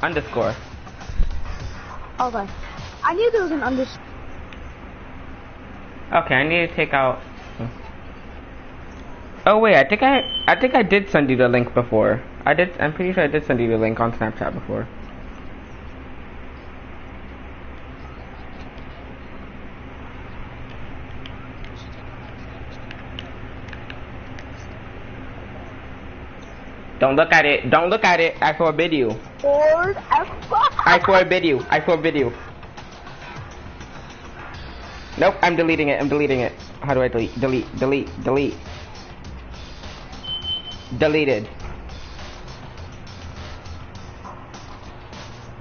Underscore. Okay. I knew there was an underscore. Okay, I need to take out. Oh wait, I think I did send you the link before. I'm pretty sure I did send you the link on Snapchat before. Don't look at it. Don't look at it. I forbid you. I forbid you. I forbid you. Nope, I'm deleting it. I'm deleting it. How do I delete? Delete. Deleted.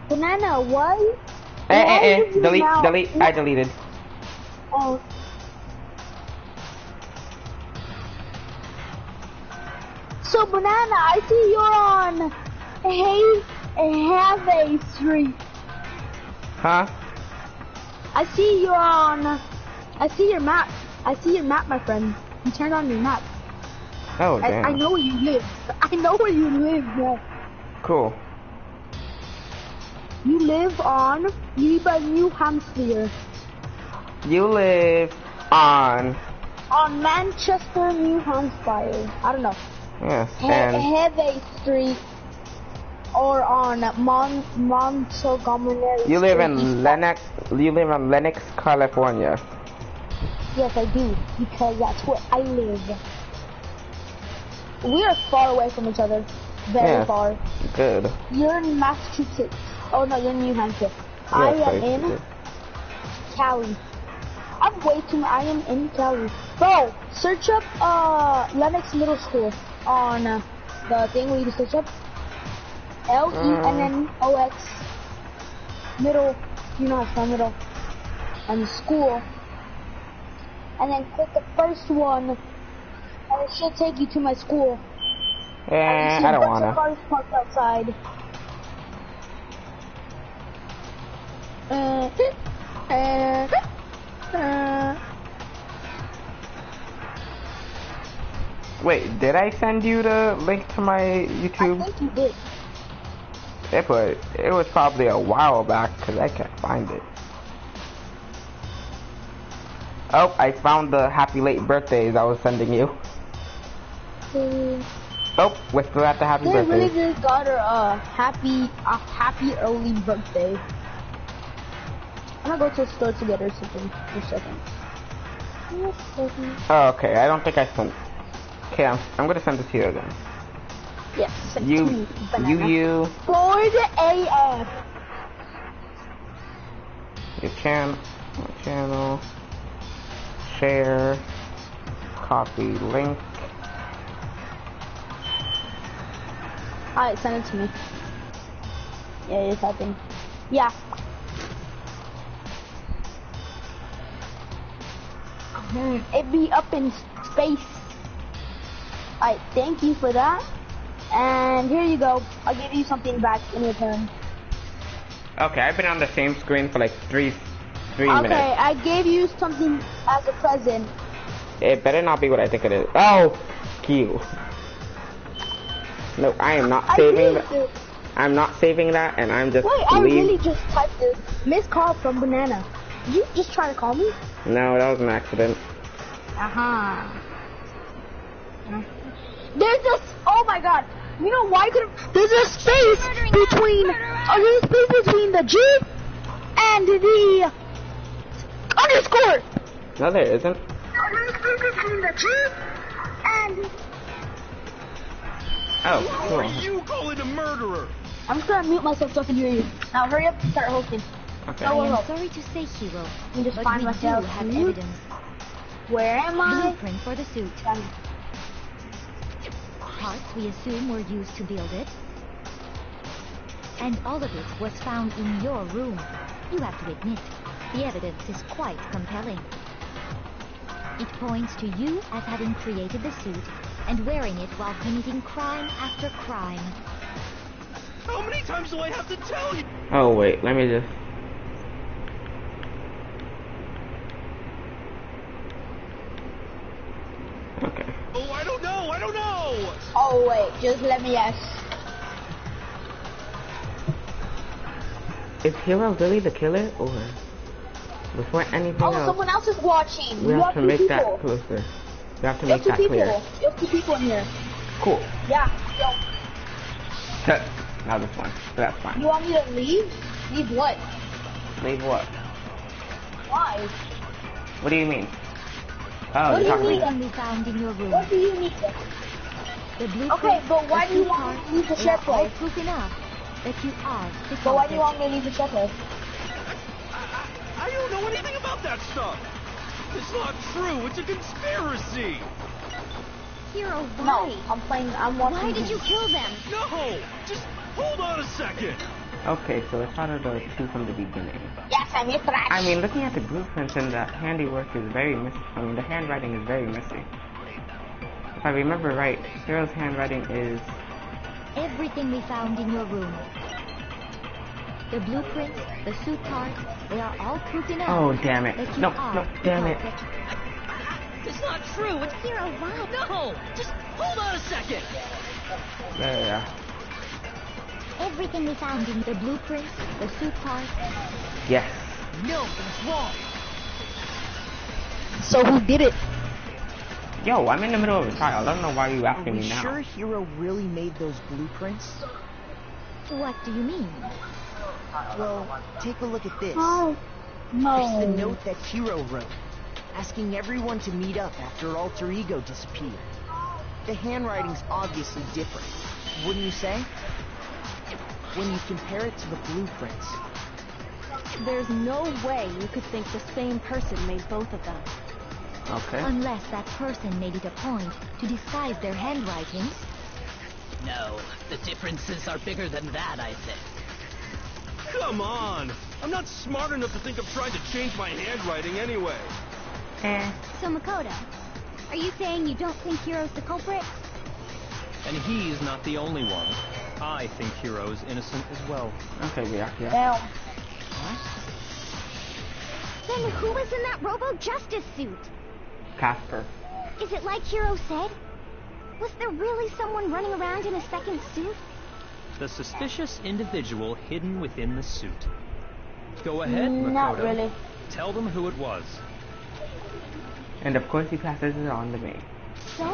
Banana, why? Delete. I deleted. Oh. So Banana, I see you're on Have Street. Huh? I see your map. I see your map, my friend. You turned on your map. Oh, damn. I know where you live. I know where you live, bro. Cool. You live by New Hampshire. You live on Manchester, New Hampshire. I don't know. Yes, and Have Street, or on Montgomery. You live in Lenox, California. Yes, I do, because that's where I live. We are far away from each other. Very far. Good. You're in Massachusetts. Oh no, you're in New Hampshire. Yes, I am in Cali. I am in Cali. Bro, search up Lenox Middle School on the thing where you search up LENNOX middle. You know how to spell middle. And school. And then click the first one, and it should take you to my school. I don't wanna. Cars parked outside. Wait, did I send you the link to my YouTube? I think you did. It was probably a while back because I can't find it. Oh, I found the happy late birthdays I was sending you. Oh, we're still at the happy birthday. They really just got her a happy early birthday. I'm gonna go to the store to get her something for a second. Oh, okay, I don't think I sent. Okay, I'm gonna send it to you again. Yes, you. Bored AF. Your channel. Share. Copy link. Alright, send it to me. Yeah, it's typing. Yeah. It'd be up in space. Alright, thank you for that. And here you go. I'll give you something back in return. Okay, I've been on the same screen for like three minutes. Okay, I gave you something as a present. It better not be what I think it is. Oh, cute. No, I am not saving that. I'm not saving that, and I'm just. Wait, I really just typed this. Missed call from Banana. Did you just try to call me? No, that was an accident. There's this. Oh my God. You know why there's a space between. There's a space between the G and the underscore. No, there isn't. There's a space between the G and. Oh, cool. Who are you calling a murderer? I'm just gonna mute myself so I can hear you. Now hurry up and start hosting. Okay. I am sorry to say, Hero, and just but find we myself. do have evidence. Where am I? Blueprint for the suit. Parts we assume were used to build it. And all of it was found in your room. You have to admit, the evidence is quite compelling. It points to you as having created the suit and wearing it while committing crime after crime. How many times do I have to tell you? Oh wait, let me just. Okay. Oh, I don't know. Oh wait, just let me ask. Is Hero really the killer, or before anything Oh, else, someone else is watching. we You have to two make people. that closer. We have to You make have two that people. clear. You have two people in here. Cool. Yeah. Yo, Now this one. That's fine. you want me to leave? Leave what? Leave what? Why? What do you mean? Oh, What do you're you talking mean? about... Can be found in your room. What do you need? The blueprint, Okay, but why the do you key want card, me to leave the they shed are all place? proof enough that you are the But why do you culprit. want me to leave the shed place? I don't know anything about that stuff. It's not true. It's a conspiracy. Hero, No, why? I'm watching. Why did you TV. kill them? No, just hold on a second. Okay, so it's out of the two from the beginning. Yes, I'm your trash. I mean, looking at the blueprints and the handiwork is very missing. I mean, the handwriting is very missing. If I remember right, Hero's handwriting is... Everything we found in your room. The blueprints, the suit cards, they are all proof enough. Oh, damn it. that you No, are no, the damn it. culprit. It's not true. It's Hero, why? no. Just hold on a second. Yeah. Everything we found in the blueprints, the suit cards, Yes. No, it's wrong. So who did it? Yo, I'm in the middle of a trial. I don't know why you Are asking we me now. sure Hero really made those blueprints? what do you mean? Well, take a look at this. Oh, There's the no. note that Hero wrote, asking everyone to meet up after Alter Ego disappeared. The handwriting's obviously different, wouldn't you say? When you compare it to the blueprints. There's no way you could think the same person made both of them. Okay. Unless that person made it a point to disguise their handwriting. No, the differences are bigger than that, I think. Come on. I'm not smart enough to think of trying to change my handwriting anyway. So Makoto, are you saying you don't think Hero's the culprit? And he's not the only one. I think Hero is innocent as well. Okay, yeah. Damn. Then who was in that Robo-Justice suit? Casper. Is it like Hero said? Was there really someone running around in a second suit? The suspicious individual hidden within the suit. Go ahead, Not Makoto. really. Tell them who it was. And of course he passes it on to me. So,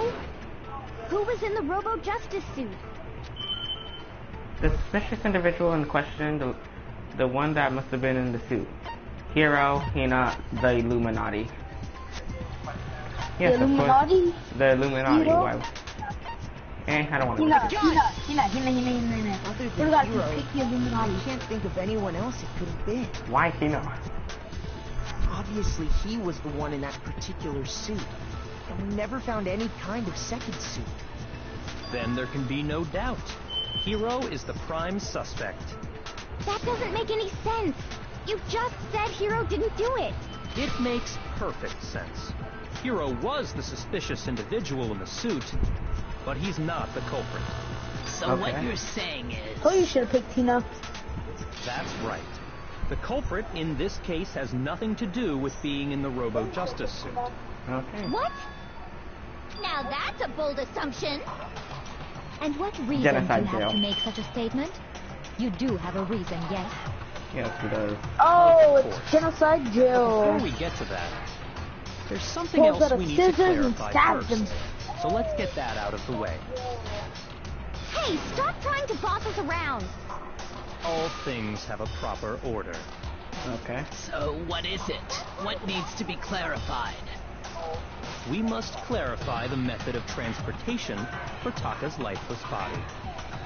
who was in the Robo-Justice suit? The suspicious individual in question, the one that must have been in the suit. Hero, Hina, the Illuminati. Yes, The of Illuminati? course. The Illuminati. Hero? Why? I don't want to. Hina. Other What than about Hero, pick the Illuminati? I can't think of anyone else it could have been. Why Hina? Obviously, he was the one in that particular suit. And we never found any kind of second suit. Then there can be no doubt. Hero is the prime suspect. That doesn't make any sense. You just said Hero didn't do it. It makes perfect sense. Hero was the suspicious individual in the suit, but he's not the culprit. So what Okay. you're saying is... Oh, you should have picked Tina. That's right. The culprit in this case has nothing to do with being in the Robo-Justice suit. Okay. What? Now that's a bold assumption. And what reason Genocide do you jail. have to make such a statement? You do have a reason, yes? Yes, he does. Oh, Of it's course. genocide Before jail. we get to that, there's something Pulls else out we a need to scissors and clarify stabs first. him. So let's get that out of the way. Hey, stop trying to boss us around. All things have a proper order. Okay. So what is it? What needs to be clarified? We must clarify the method of transportation for Taka's lifeless body.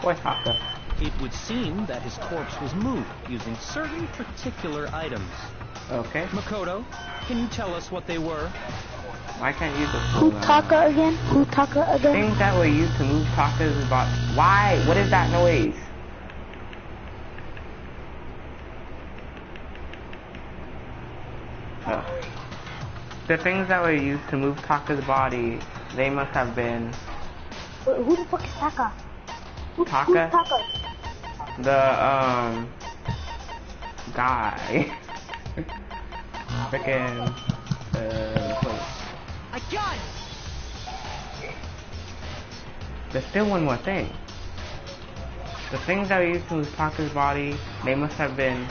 Boy, Taka. It would seem that his corpse was moved using certain particular items. Okay. Makoto, can you tell us what they were? Why can't you just Who Taka again? Who Taka again? things that were used to move Taka's body? Why? What is that noise? Ugh. The things that were used to move Taka's body, they must have been Wait, who the fuck is Taka? Taka? Who's Taka? the guy. Frickin' I got it! there's still one more thing. The things that were used to move Taka's body, they must have been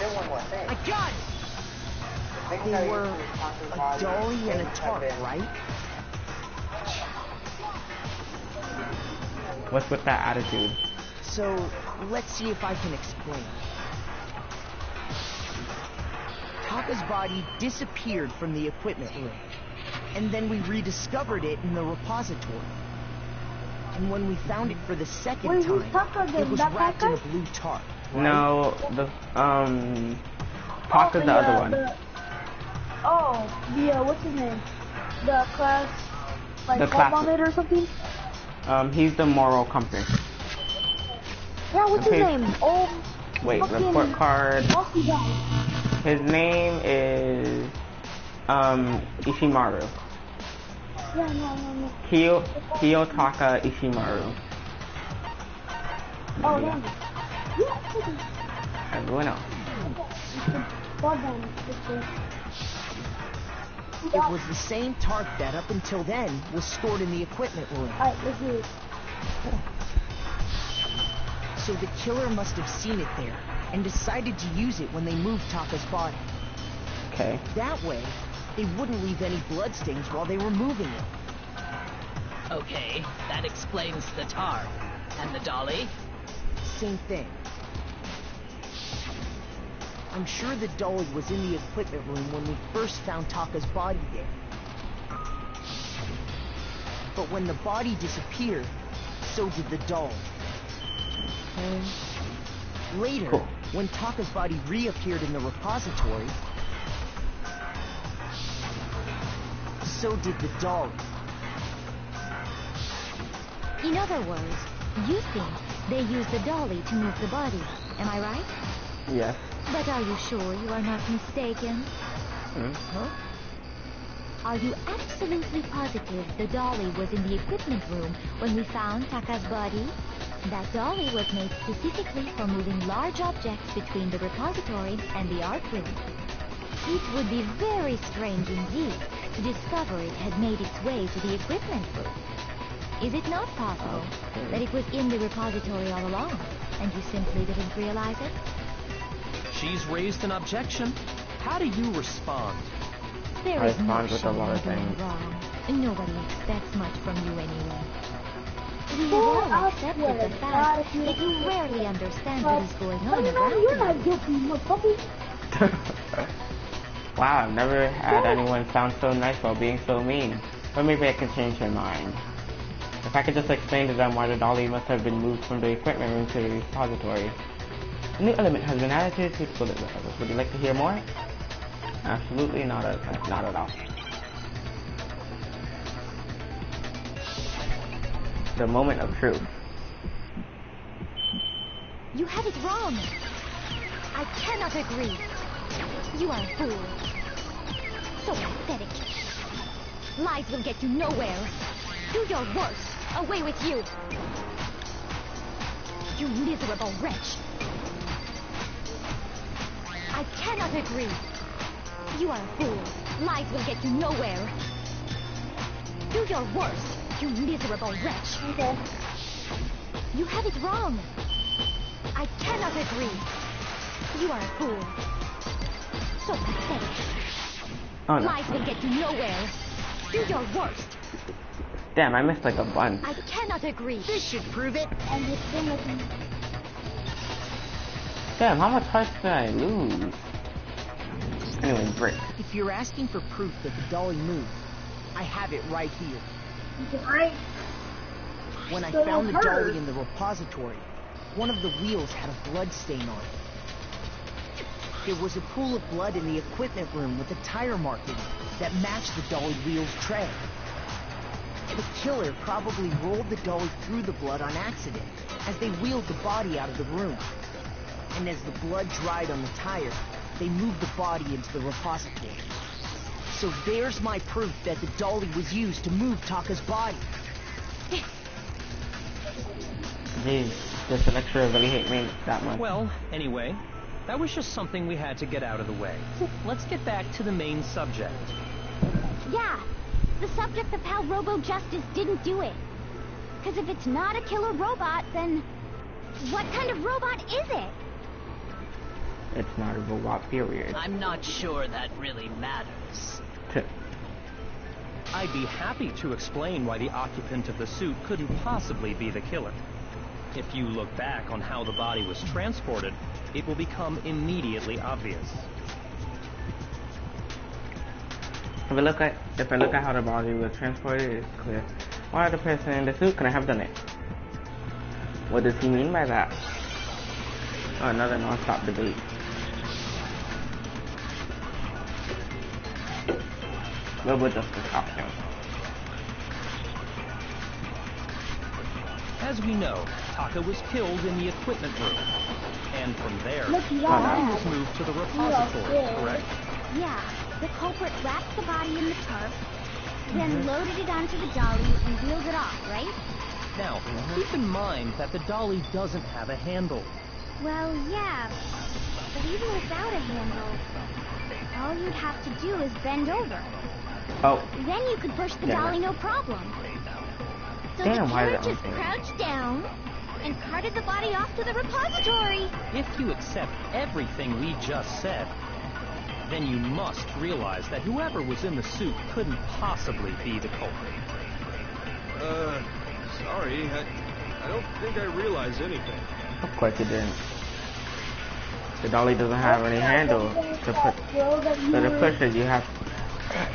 I got it! They were a dolly and a tarp, right? What's with that attitude? So, let's see if I can explain. Taka's body disappeared from the equipment room, and then we rediscovered it in the repository. And when we found it for the second time, it was wrapped in a blue tarp. Right? No, Taka's the other one. What's his name? The class, like, The club class- on it or something? He's the moral compass. Yeah, what's his name? Wait, fucking report card. Aussie guy. His name is Ishimaru. Yeah, no. Kiyotaka Ishimaru. Oh, damn. Everyone else. It was the same tarp that, up until then, was stored in the equipment room. Alright, let's do it. So the killer must have seen it there, and decided to use it when they moved Taka's body. Okay. That way, they wouldn't leave any bloodstains while they were moving it. Okay, that explains the tarp. And the dolly? Same thing. I'm sure the dolly was in the equipment room when we first found Taka's body there. But when the body disappeared, so did the dolly. Later, Cool. when Taka's body reappeared in the repository, so did the dolly. In other words, you think they used the dolly to move the body. Am I right? Yes. But are you sure you are not mistaken? Huh? Are you absolutely positive the dolly was in the equipment room when we found Taka's body? That dolly was made specifically for moving large objects between the repository and the art room. It would be very strange indeed to discover it had made its way to the equipment room. Is it not possible that it was in the repository all along, and you simply didn't realize it? She's raised an objection. How do you respond? There I is no respond with a lot of shame in things. doing wrong. Nobody expects much from you anyway. We have Oh, all I accepted swear the to fact God, if you- that you rarely understand what is going on You're around not you. guilty, you puppy. Wow, I've never had anyone sound so nice while being so mean. But maybe I can change your mind. If I could just explain to them why the dolly must have been moved from the equipment room to the repository. A new element has been added to the levels. Would you like to hear more? Absolutely not at all. The moment of truth. You have it wrong. I cannot agree. You are a fool. So pathetic. Lies will get you nowhere. Do your worst. Away with you. You miserable wretch. I cannot agree. You are a fool. Lies will get you nowhere. Do your worst, you miserable wretch. Okay. You have it wrong. I cannot agree. You are a fool. So pathetic. Oh no. Lies will get you nowhere. Do your worst. Damn, I missed like a bunch. I cannot agree. This should prove it. And this thing with me. Damn, how much hearts did I lose? Anyway, brick. If you're asking for proof that the dolly moved, I have it right here. Right? When I So found the her. dolly in the repository, one of the wheels had a blood stain on it. There was a pool of blood in the equipment room with a tire mark in it that matched the dolly wheel's tread. The killer probably rolled the dolly through the blood on accident as they wheeled the body out of the room. And as the blood dried on the tire, they moved the body into the repository. So there's my proof that the dolly was used to move Taka's body. Jeez, this lecturer really hate me that much. Well, anyway, that was just something we had to get out of the way. Let's get back to the main subject. Yeah, the subject of how Robo-Justice didn't do it. Because if it's not a killer robot, then what kind of robot is it? It's not a robot, period. I'm not sure that really matters. I'd be happy to explain why the occupant of the suit couldn't possibly be the killer. If you look back on how the body was transported, it will become immediately obvious. If I look at how the body was transported, it's clear why the person in the suit couldn't have done it. What does he mean by that? Oh, another non-stop debate. Global justice option. As we know, Taka was killed in the equipment room. And from there, the Look, body yeah. was moved to the repository, correct? Yeah, the culprit wrapped the body in the tarp, then loaded it onto the dolly and wheeled it off, right? Now, keep in mind that the dolly doesn't have a handle. Well, yeah, but even without a handle, all you'd have to do is bend over. Oh, Then you could push the dolly no problem. So Damn, the why killer is that just one thing? crouched down and carted the body off to the repository. If you accept everything we just said, then you must realize that whoever was in the suit couldn't possibly be the culprit. Sorry, I don't think I realize anything. of course you didn't. The dolly doesn't have any handle to put. So to push it, you have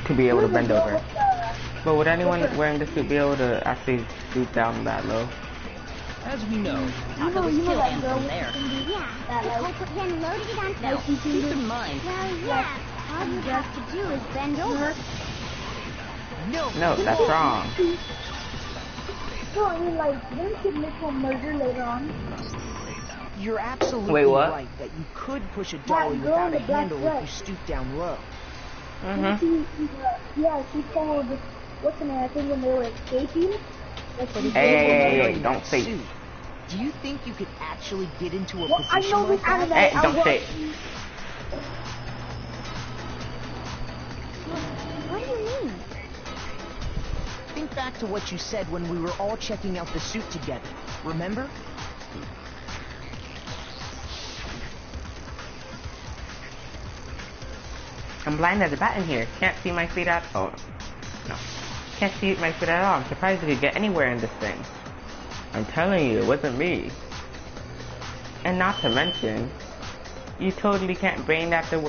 to be able to bend over. But would anyone wearing this suit be able to actually stoop down that low? As we know, Taka was killed that and girl from there. Yeah, the culprit then loaded it onto Now, the... keep in mind, Well, yeah, all you have to do is bend over. No, that's wrong. No, I mean, like, didn't he commit a murder later on? You're absolutely Wait, what? right that you could push a dolly girl in without a the black handle if dress. you stoop down low. Yeah, she told, what's her name, I think when they were escaping. Like, But if Hey, you were hey, hey, wearing don't that say- suit, do you think you could actually get into a Well, I position know like this anime. that? Hey, I don't watched- say it. What do you mean? Think back to what you said when we were all checking out the suit together. Remember? I'm blind as a bat in here. Can't see my feet at all. No. Can't see my feet at all. I'm surprised you could get anywhere in this thing. I'm telling you, it wasn't me. And not to mention, you totally can't bend at the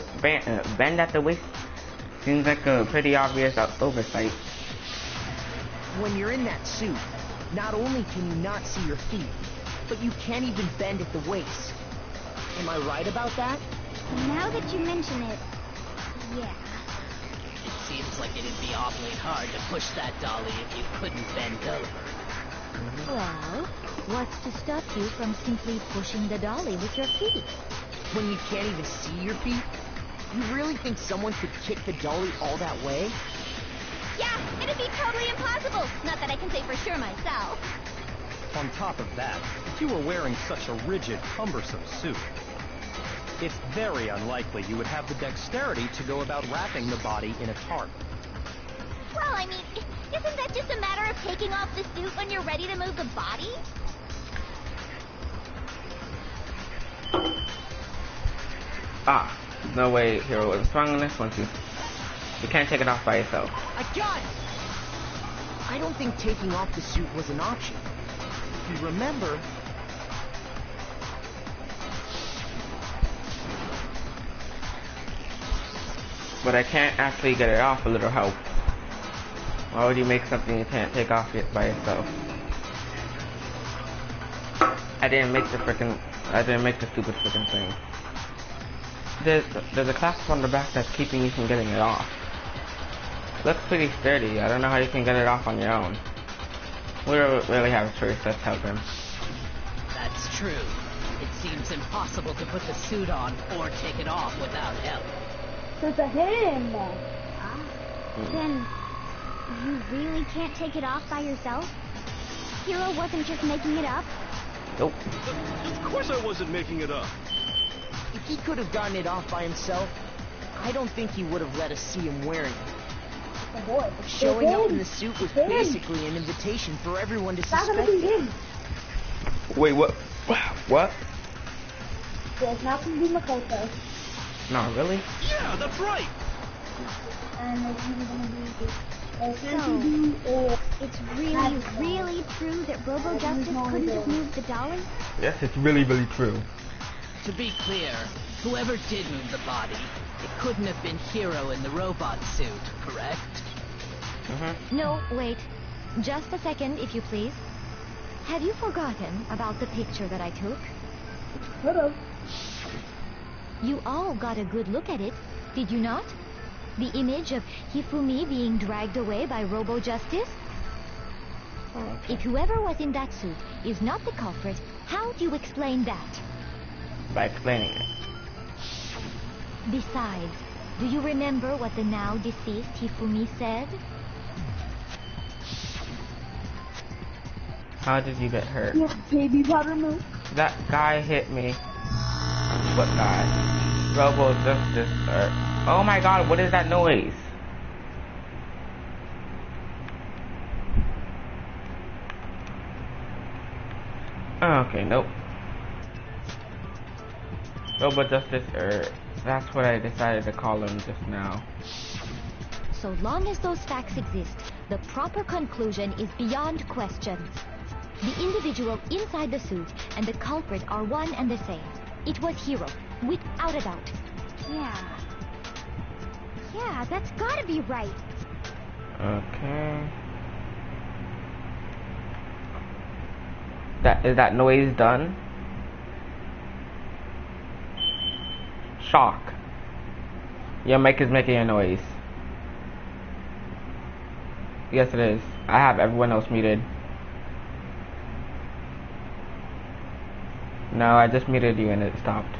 waist. Seems like a pretty obvious oversight. When you're in that suit, not only can you not see your feet, but you can't even bend at the waist. Am I right about that? Now that you mention it, yeah. it seems like it'd be awfully hard to push that dolly if you couldn't bend over. Well, what's to stop you from simply pushing the dolly with your feet? When you can't even see your feet? You really think someone could kick the dolly all that way? Yeah, it'd be totally impossible. Not that I can say for sure myself. On top of that, if you were wearing such a rigid, cumbersome suit, it's very unlikely you would have the dexterity to go about wrapping the body in a tarp. Well, I mean, isn't that just a matter of taking off the suit when you're ready to move the body? Ah, no way, Hero wasn't strong on this one too. You can't take it off by yourself. I got it! I don't think taking off the suit was an option. If you remember, But I can't actually get it off, a little help. Why would you make something you can't take off it by yourself? I didn't make the stupid freaking thing. There's a clasp on the back that's keeping you from getting it off. Looks pretty sturdy. I don't know how you can get it off on your own. We don't really have a choice. Let's help him. That's true. It seems impossible to put the suit on or take it off without help. So it's a him. Then, you really can't take it off by yourself? Hero wasn't just making it up? Nope. Of course I wasn't making it up. if he could have gotten it off by himself, I don't think he would have let us see him wearing it. The boy. Showing up in the suit was basically an invitation for everyone to That's suspect what he it. did. Wait, what? What? So it's not gonna be Makoto. No, really? Yeah, that's right. And it's either gonna be It's really true that Robo Justice couldn't have moved the dolly? Yes, it's really true. To be clear, whoever did move the body, it couldn't have been Hiro in the robot suit, correct? No, wait. Just a second, if you please. Have you forgotten about the picture that I took? Hello. You all got a good look at it, did you not? The image of Hifumi being dragged away by Robo Justice? If whoever was in that suit is not the culprit, how do you explain that? By explaining it. Besides, do you remember what the now deceased Hifumi said? How did you get hurt? Your baby powder milk. That guy hit me. What guy? Robo Justice. Oh my god, what is that noise? Okay, nope. Robo Justice, that's what I decided to call him just now. So long as those facts exist, the proper conclusion is beyond question. The individual inside the suit and the culprit are one and the same. It was Hiro, without a doubt. Yeah, that's gotta be right. Okay. Is that noise done? Shock. Your mic is making a noise. Yes, it is. I have everyone else muted. No, I just muted you and it stopped.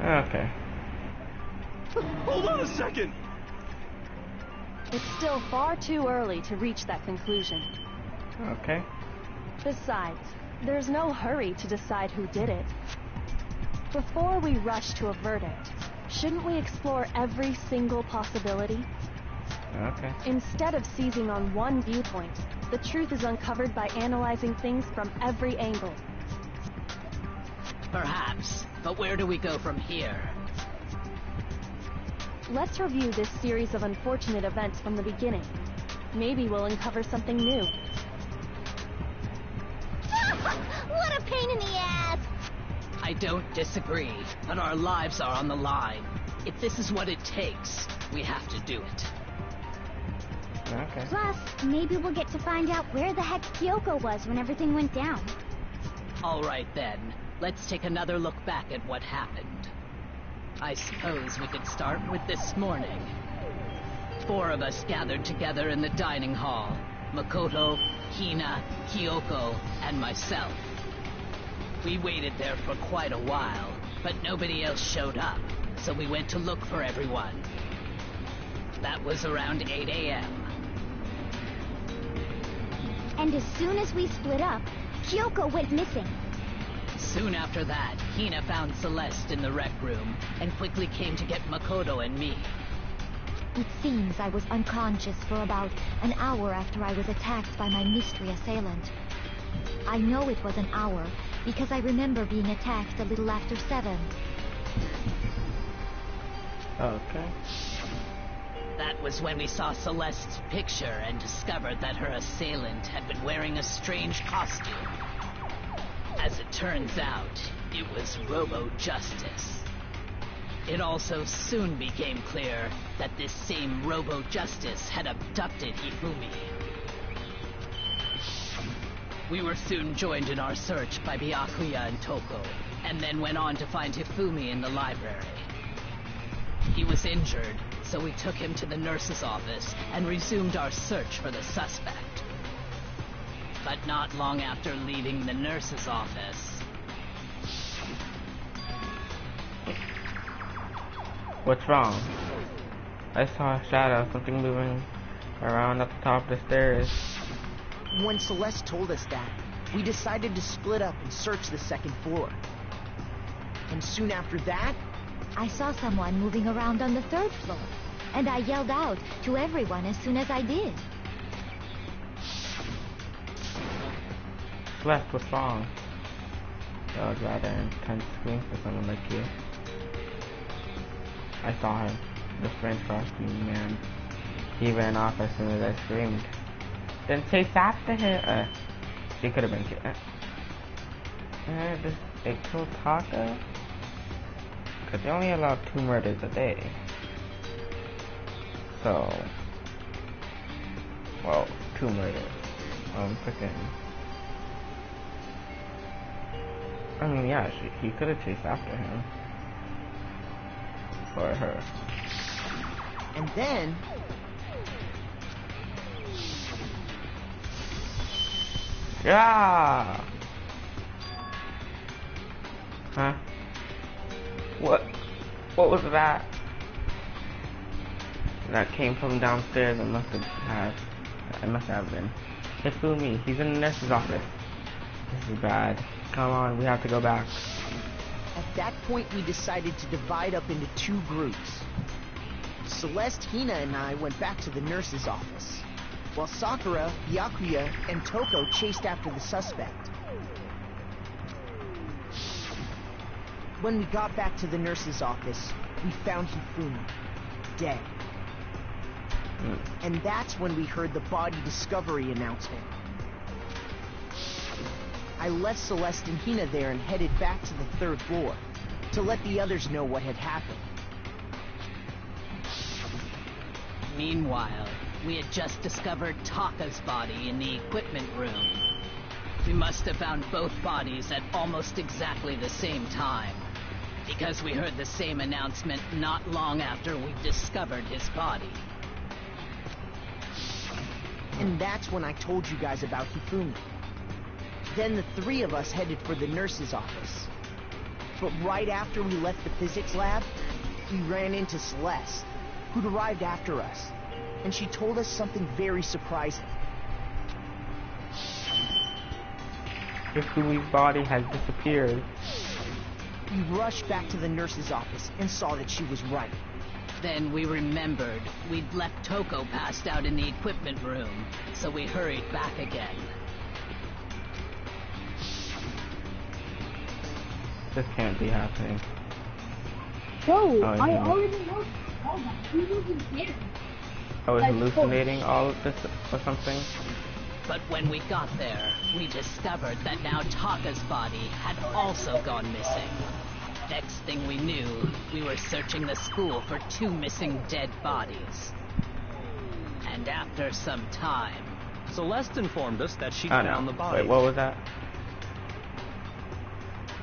Okay. Hold on a second. It's still far too early to reach that conclusion. Okay. Besides, there's no hurry to decide who did it. Before we rush to a verdict, shouldn't we explore every single possibility? Okay. Instead of seizing on one viewpoint, the truth is uncovered by analyzing things from every angle. Perhaps, but where do we go from here? Let's review this series of unfortunate events from the beginning. Maybe we'll uncover something new. What a pain in the ass! I don't disagree, but our lives are on the line. If this is what it takes, we have to do it. Okay. Plus, maybe we'll get to find out where the heck Kyoko was when everything went down. All right then, let's take another look back at what happened. I suppose we could start with this morning. 4 of us gathered together in the dining hall. Makoto, Hina, Kyoko, and myself. We waited there for quite a while, but nobody else showed up, so we went to look for everyone. That was around 8 a.m. And as soon as we split up, Kyoko went missing. Soon after that, Hina found Celeste in the rec room and quickly came to get Makoto and me. It seems I was unconscious for about an hour after I was attacked by my mystery assailant. I know it was an hour because I remember being attacked a little after 7. Okay. That was when we saw Celeste's picture and discovered that her assailant had been wearing a strange costume. As it turns out, it was Robo Justice. It also soon became clear that this same Robo Justice had abducted Hifumi. We were soon joined in our search by Byakuya and Toko, and then went on to find Hifumi in the library. He was injured, so we took him to the nurse's office and resumed our search for the suspect. But not long after leaving the nurse's office... What's wrong? I saw a shadow, something moving around at the top of the stairs. When Celeste told us that, we decided to split up and search the second floor. And soon after that... I saw someone moving around on the 3rd floor, and I yelled out to everyone as soon as I did. Celeste, what's wrong? That was rather intense scream for someone like you. I saw him, the French costume man. He ran off as soon as I screamed. Then chase after him. She could have been killed. They killed Taka? Because they only allow 2 murders a day. So, well, 2 murders. Freaking. I mean, yeah, he could have chased after him. Or her. And then... Yeah! Huh? What was that? That came from downstairs. It must have been. Hifumi, he's in the nurse's office. This is bad. Come on, we have to go back. At that point, we decided to divide up into 2 groups. Celeste, Hina, and I went back to the nurse's office, while Sakura, Byakuya, and Toko chased after the suspect. When we got back to the nurse's office, we found Hifumi, dead. And that's when we heard the body discovery announcement. I left Celeste and Hina there and headed back to the 3rd floor to let the others know what had happened. Meanwhile, we had just discovered Taka's body in the equipment room. We must have found both bodies at almost exactly the same time, because we heard the same announcement not long after we discovered his body. And that's when I told you guys about Hifumi. Then the 3 of us headed for the nurse's office. But right after we left the physics lab, we ran into Celeste, who'd arrived after us. And she told us something very surprising. Hifumi's body has disappeared. We rushed back to the nurse's office and saw that she was right. Then we remembered we'd left Toko passed out in the equipment room, so we hurried back again. This can't be happening. Bro, Oh, I yeah. already know all that. He wasn't there. I was Like, hallucinating all of this or something. But when we got there, we discovered that now Taka's body had also gone missing. Next thing we knew, we were searching the school for 2 missing dead bodies. And after some time... Celeste informed us that she Oh, found no. the body. Wait, what was that?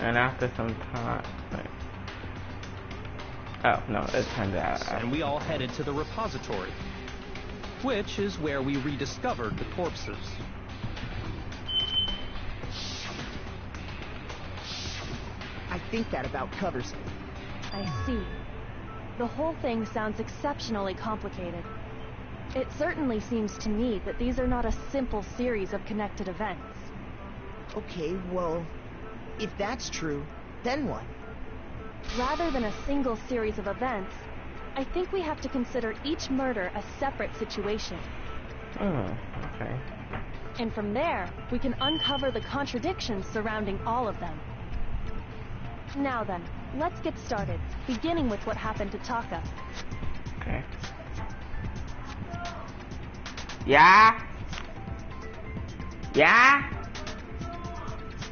And after some time... Wait. Oh, no, it turned out... And we all headed to the repository, which is where we rediscovered the corpses. I think that about covers it. I see. The whole thing sounds exceptionally complicated. It certainly seems to me that these are not a simple series of connected events. Okay, well, if that's true, then what? Rather than a single series of events, I think we have to consider each murder a separate situation. Oh, okay. And from there, we can uncover the contradictions surrounding all of them. Now then, let's get started, beginning with what happened to Taka. Okay. Yeah? Yeah?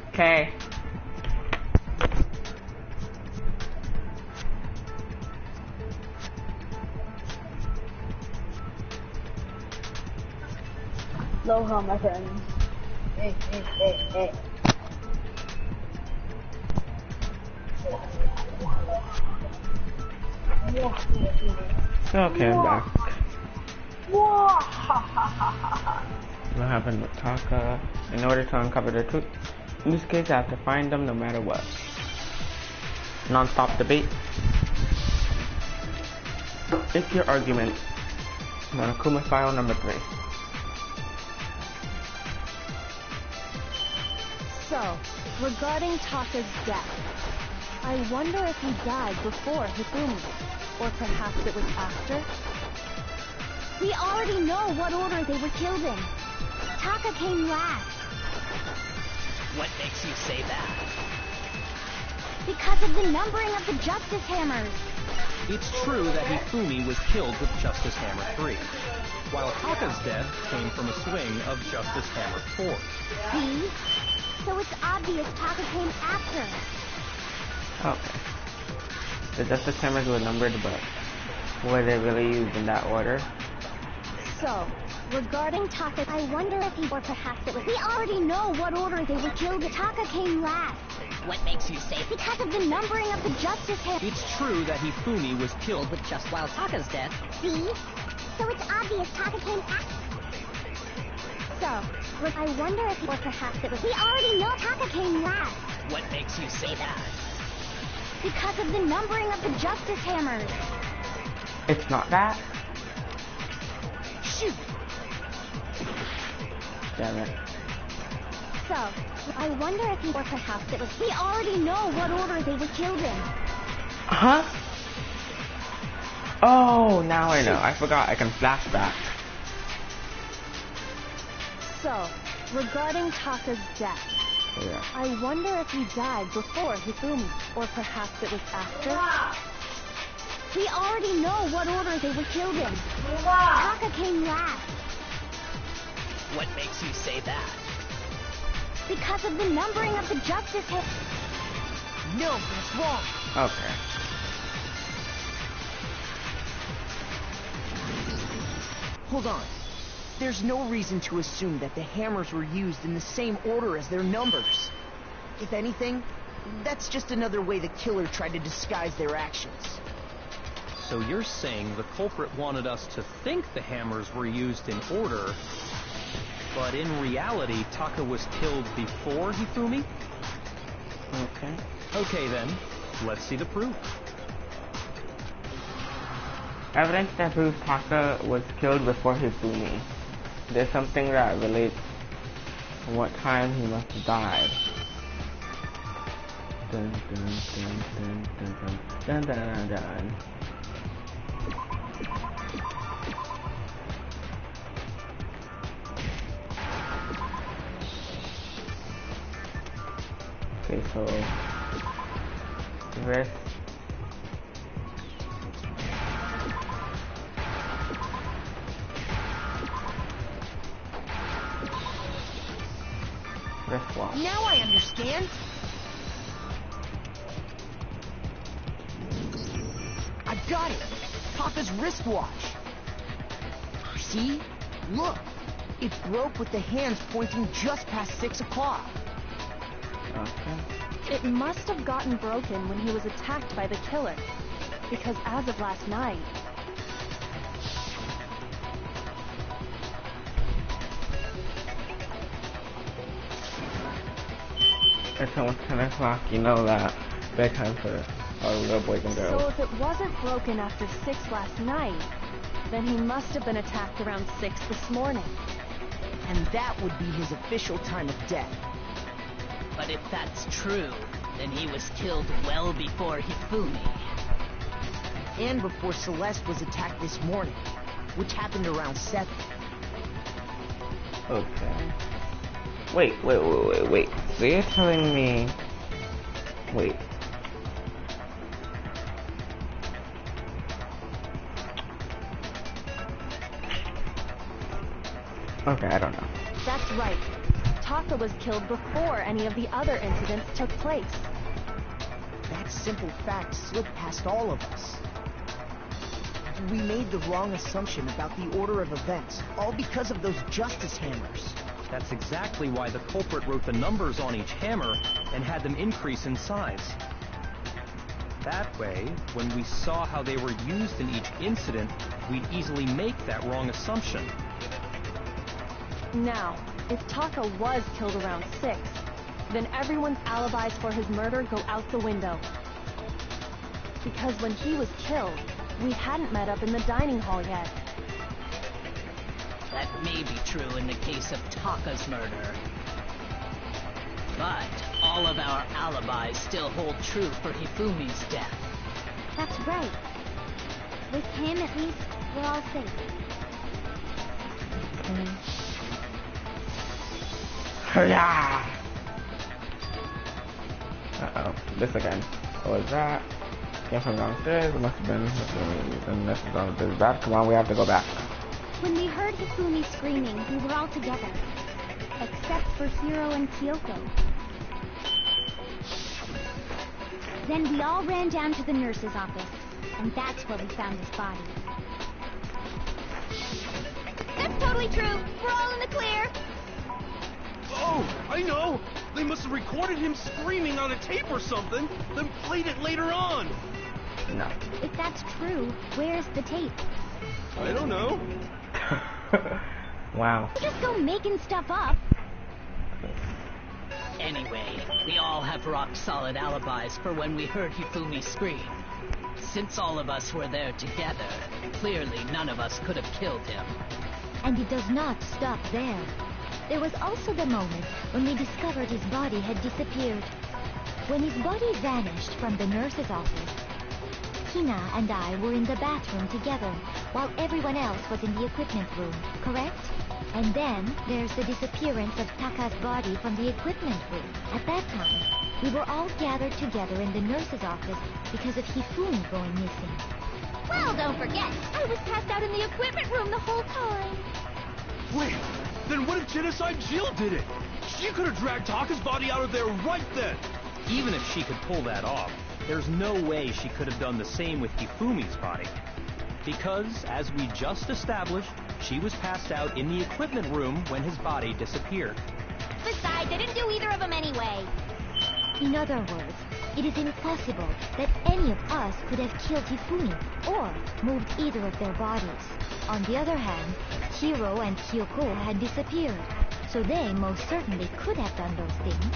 Okay. Aloha, my friends. Hey, hey, hey, hey. Okay, I'm back. Whoa. What happened with Taka? In order to uncover the truth, in this case I have to find them no matter what. Non-stop debate. It's your argument. Monokuma file number 3. So, regarding Taka's death, I wonder if he died before Hifumi, or perhaps it was after? We already know what order they were killed in. Taka came last. What makes you say that? Because of the numbering of the Justice Hammers. It's true that Hifumi was killed with Justice Hammer 3, while Taka's death came from a swing of Justice Hammer 4. See? So it's obvious Taka came after. Okay. The Justice Hammers were numbered, but were they really used in that order? So, regarding Taka, I wonder if he, or perhaps it was, we already know what order they were killed in. Taka came last. What makes you say? Because of the numbering of the Justice Hammers. It's true that Hifumi was killed With just while Taka's dead. See? So it's obvious Taka came after. So, I wonder if, or perhaps it was, we already know Taka came last. What makes you say that? Because of the numbering of the Justice Hammers. It's not that? Shoot! Damn it. So, I wonder if he, or perhaps it was, we already know what order they were killed in. Huh? Oh, now I know. I forgot I can flashback. So, regarding Taka's death, Yeah. I wonder if he died before Hifumi, or perhaps it was after? We already know what order they were killed in. Taka came last. What makes you say that? Because of the numbering of the Justice Hammers. No, that's wrong. Okay. Hold on. There's no reason to assume that the hammers were used in the same order as their numbers. If anything, that's just another way the killer tried to disguise their actions. So you're saying the culprit wanted us to think the hammers were used in order, but in reality, Taka was killed before Hifumi? Okay. Okay then, let's see the proof. Evidence that proves Taka was killed before Hifumi. There's something that relates to what time he must have died. Dun, dun, dun, dun, dun, dun, dun, dun, dun. Okay, so wrist. Wristwatch. Now I understand. I've got it. Taka's wristwatch. See? Look. It broke with the hands pointing just past 6 o'clock. Okay. It must have gotten broken when he was attacked by the killer, because as of last night, It's almost 10 o'clock, you know that. Bedtime for all the little boys and girls. so if it wasn't broken after 6 last night, then he must have been attacked around 6 this morning. And that would be his official time of death. But if that's true, then he was killed well before Hifumi. And before Celeste was attacked this morning, which happened around 7. Okay. Wait. So you're telling me... Wait. Okay, I don't know. That's right. Taka was killed before any of the other incidents took place. That simple fact slipped past all of us. We made the wrong assumption about the order of events, all because of those Justice Hammers. That's exactly why the culprit wrote the numbers on each hammer and had them increase in size. That way, when we saw how they were used in each incident, we'd easily make that wrong assumption. Now, if Taka was killed around 6, then everyone's alibis for his murder go out the window. Because when he was killed, we hadn't met up in the dining hall yet. That may be true in the case of Taka's murder. But all of our alibis still hold true for Hifumi's death. That's right. With him, at least, we're all safe. Hurrah! Uh-oh. This again. What was that? Came from downstairs. It must have been the nurse's office. Back. Come on, we have to go back. When we heard Hifumi screaming, we were all together. Except for Hiro and Kyoko. Then we all ran down to the nurse's office, and that's where we found his body. That's totally true. We're all in the clear. Oh, I know! They must have recorded him screaming on a tape or something, then played it later on! No. If that's true, where's the tape? I don't know. Wow. You just go making stuff up. Anyway, we all have rock-solid alibis for when we heard Hifumi scream. Since all of us were there together, clearly none of us could have killed him. And it does not stop there. There was also the moment when we discovered his body had disappeared. When his body vanished from the nurse's office, Hina and I were in the bathroom together, while everyone else was in the equipment room, correct? And then there's the disappearance of Taka's body from the equipment room. At that time, we were all gathered together in the nurse's office because of Hifumi going missing. Well, don't forget, I was passed out in the equipment room the whole time. Wait, then what if Genocide Jill did it? She could have dragged Taka's body out of there right then! Even if she could pull that off, there's no way she could have done the same with Hifumi's body. Because, as we just established, she was passed out in the equipment room when his body disappeared. Besides, I didn't do either of them anyway. In other words, it is impossible that any of us could have killed Hifumi or moved either of their bodies. On the other hand, Hiro and Kyoko had disappeared, so they most certainly could have done those things.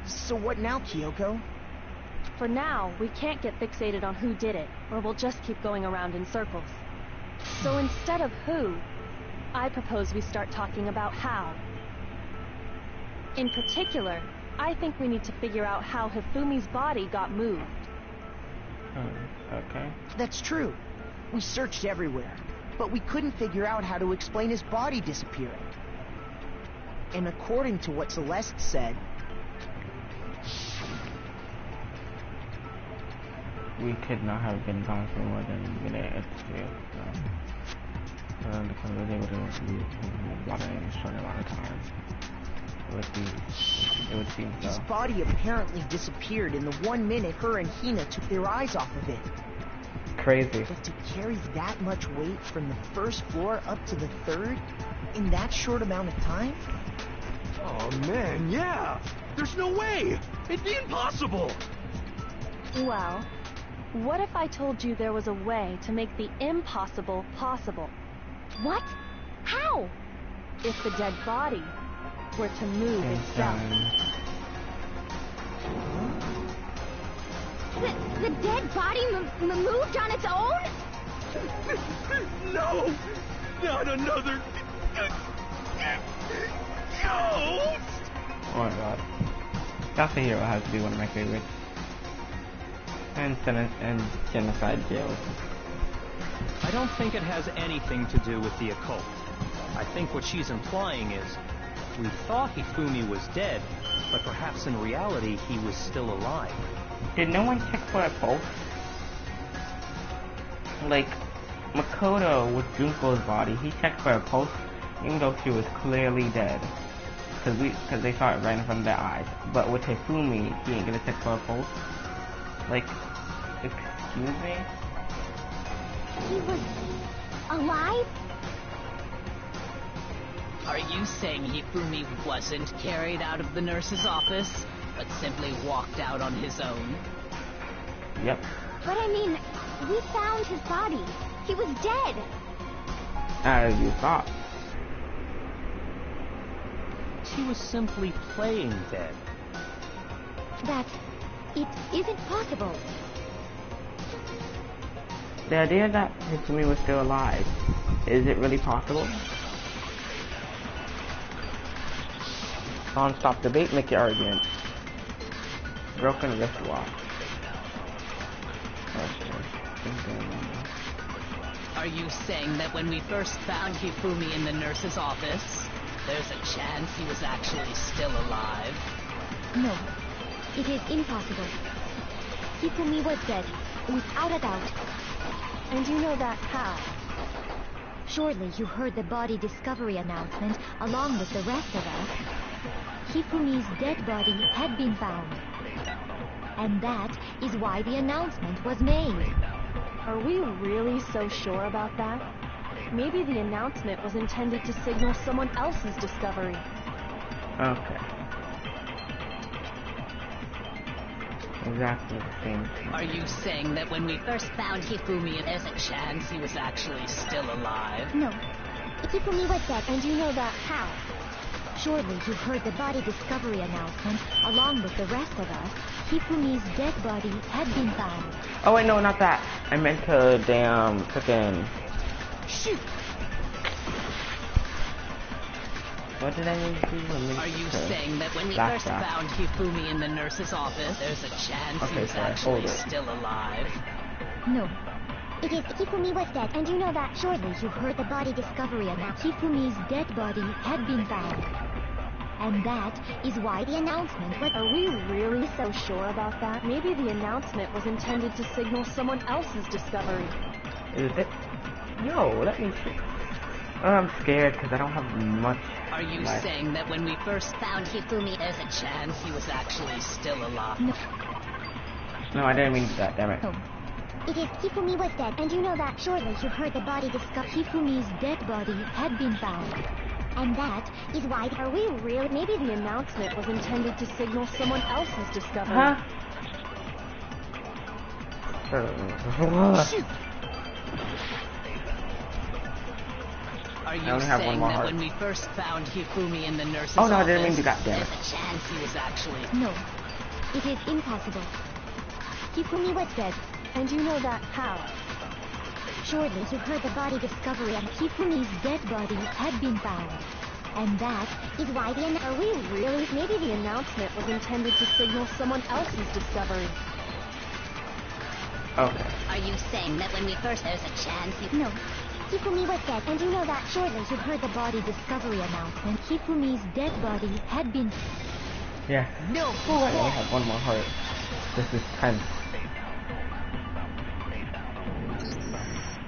So what now, Kyoko? For now, we can't get fixated on who did it, or we'll just keep going around in circles. So instead of who, I propose we start talking about how. In particular, I think we need to figure out how Hifumi's body got moved. Okay. That's true. We searched everywhere, but we couldn't figure out how to explain his body disappearing. And according to what Celeste said, We could not have been gone for more than a minute or two. Because we were able to move water in a short amount of time. It would seem so. his body apparently disappeared in the 1 minute her and Hina took their eyes off of it. Crazy. But to carry that much weight from the first floor up to the third in that short amount of time? Oh man, yeah! There's no way! It'd be impossible! Well, what if I told you there was a way to make the impossible possible? What? How? If the dead body were to move itself. The dead body moved on its own? No! Not another... ghost! Oh my god. That's the hero has to be one of my favorites. And Genocide Jill. I don't think it has anything to do with the occult. I think what she's implying is, we thought Hifumi was dead, but perhaps in reality he was still alive. Did no one check for a pulse? Like, Makoto with Junko's body, he checked for a pulse, even though she was clearly dead. Because they saw it right in front of their eyes. But with Hifumi, he ain't gonna check for a pulse. Like, excuse me? He was alive? Are you saying Hifumi wasn't carried out of the nurse's office, but simply walked out on his own? Yep. But I mean, we found his body. He was dead. As you thought. She was simply playing dead. It isn't possible. The idea that Hifumi was still alive, is it really possible? Non-stop debate, make your argument. Broken wristwatch. Are you saying that when we first found Hifumi in the nurse's office, there's a chance he was actually still alive? No, it is impossible. Hifumi was dead, without a doubt. And you know that how? Surely you heard the body discovery announcement along with the rest of us. Hifumi's dead body had been found. And that is why the announcement was made. Are we really so sure about that? Maybe the announcement was intended to signal someone else's discovery. Okay. Exactly the same thing. Are you saying that when we first found Hifumi, there's a chance he was actually still alive? No, Hifumi was dead. And you know that how? surely you heard the body discovery announcement along with the rest of us. Hifumi's dead body had been found. Oh wait, no, not that. I meant to damn freaking. Shoot! What did I need to do? Are you saying that when we first found Hifumi in the nurse's office, there's a chance he was actually still alive? No. It is Hifumi was dead, and you know that. Surely you heard the body discovery announcement. Hifumi's dead body had been found. And that is why the announcement was... Are we really so sure about that? Maybe the announcement was intended to signal someone else's discovery. Is it? No, let me see. Oh, I'm scared because I don't have much. Are you saying that when we first found Hifumi, there's a chance he was actually still alive? No, I didn't mean that, damn it. No. It is Hifumi was dead, and you know that. Surely you heard the body discovery. Hifumi's dead body had been found. And that is why. Are we really? Maybe the announcement was intended to signal someone else's discovery. Huh? Shoot! Are you saying that when we first found Hifumi in the nurse's office, I didn't mean to goddamn it. there's a chance he was actually... No, it is impossible. Hifumi was dead. And you know that how? Surely you heard the body discovery and Hifumi's dead body had been found. And that is why the... Are we really? Maybe the announcement was intended to signal someone else's discovery. Okay. Are you saying that when we first... there's a chance he... No. Hifumi was dead, and you know that. Surely you heard the body discovery announcement. Hifumi's dead body had been... Yeah. No! Oh, I only have one more heart. This is tense.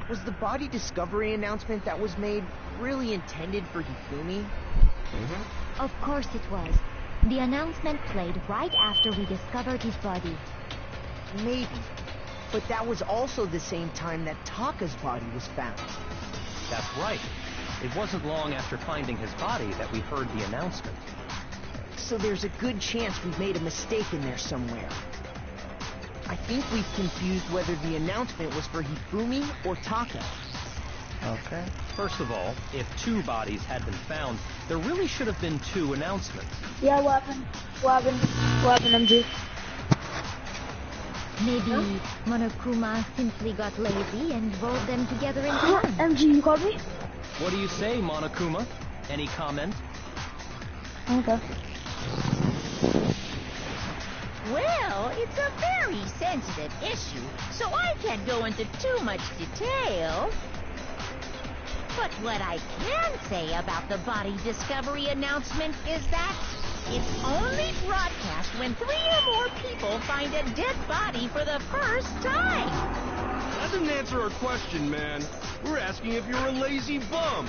Was the body discovery announcement that was made really intended for Hifumi? Mm-hmm. Of course it was. The announcement played right after we discovered his body. Maybe. But that was also the same time that Taka's body was found. That's right. It wasn't long after finding his body that we heard the announcement. So there's a good chance we've made a mistake in there somewhere. I think we've confused whether the announcement was for Hifumi or Taka. Okay. First of all, if two bodies had been found, there really should have been two announcements. Yeah, what happened? What happened? What happened, MG? Maybe Monokuma simply got lazy and rolled them together into one. MG, you called me? What do you say, Monokuma? Any comment? Okay. Well, it's a very sensitive issue, so I can't go into too much detail. But what I can say about the body discovery announcement is that it's only broadcast when 3 or more people find a dead body for the first time. That didn't answer our question, man. We're asking if you're a lazy bum.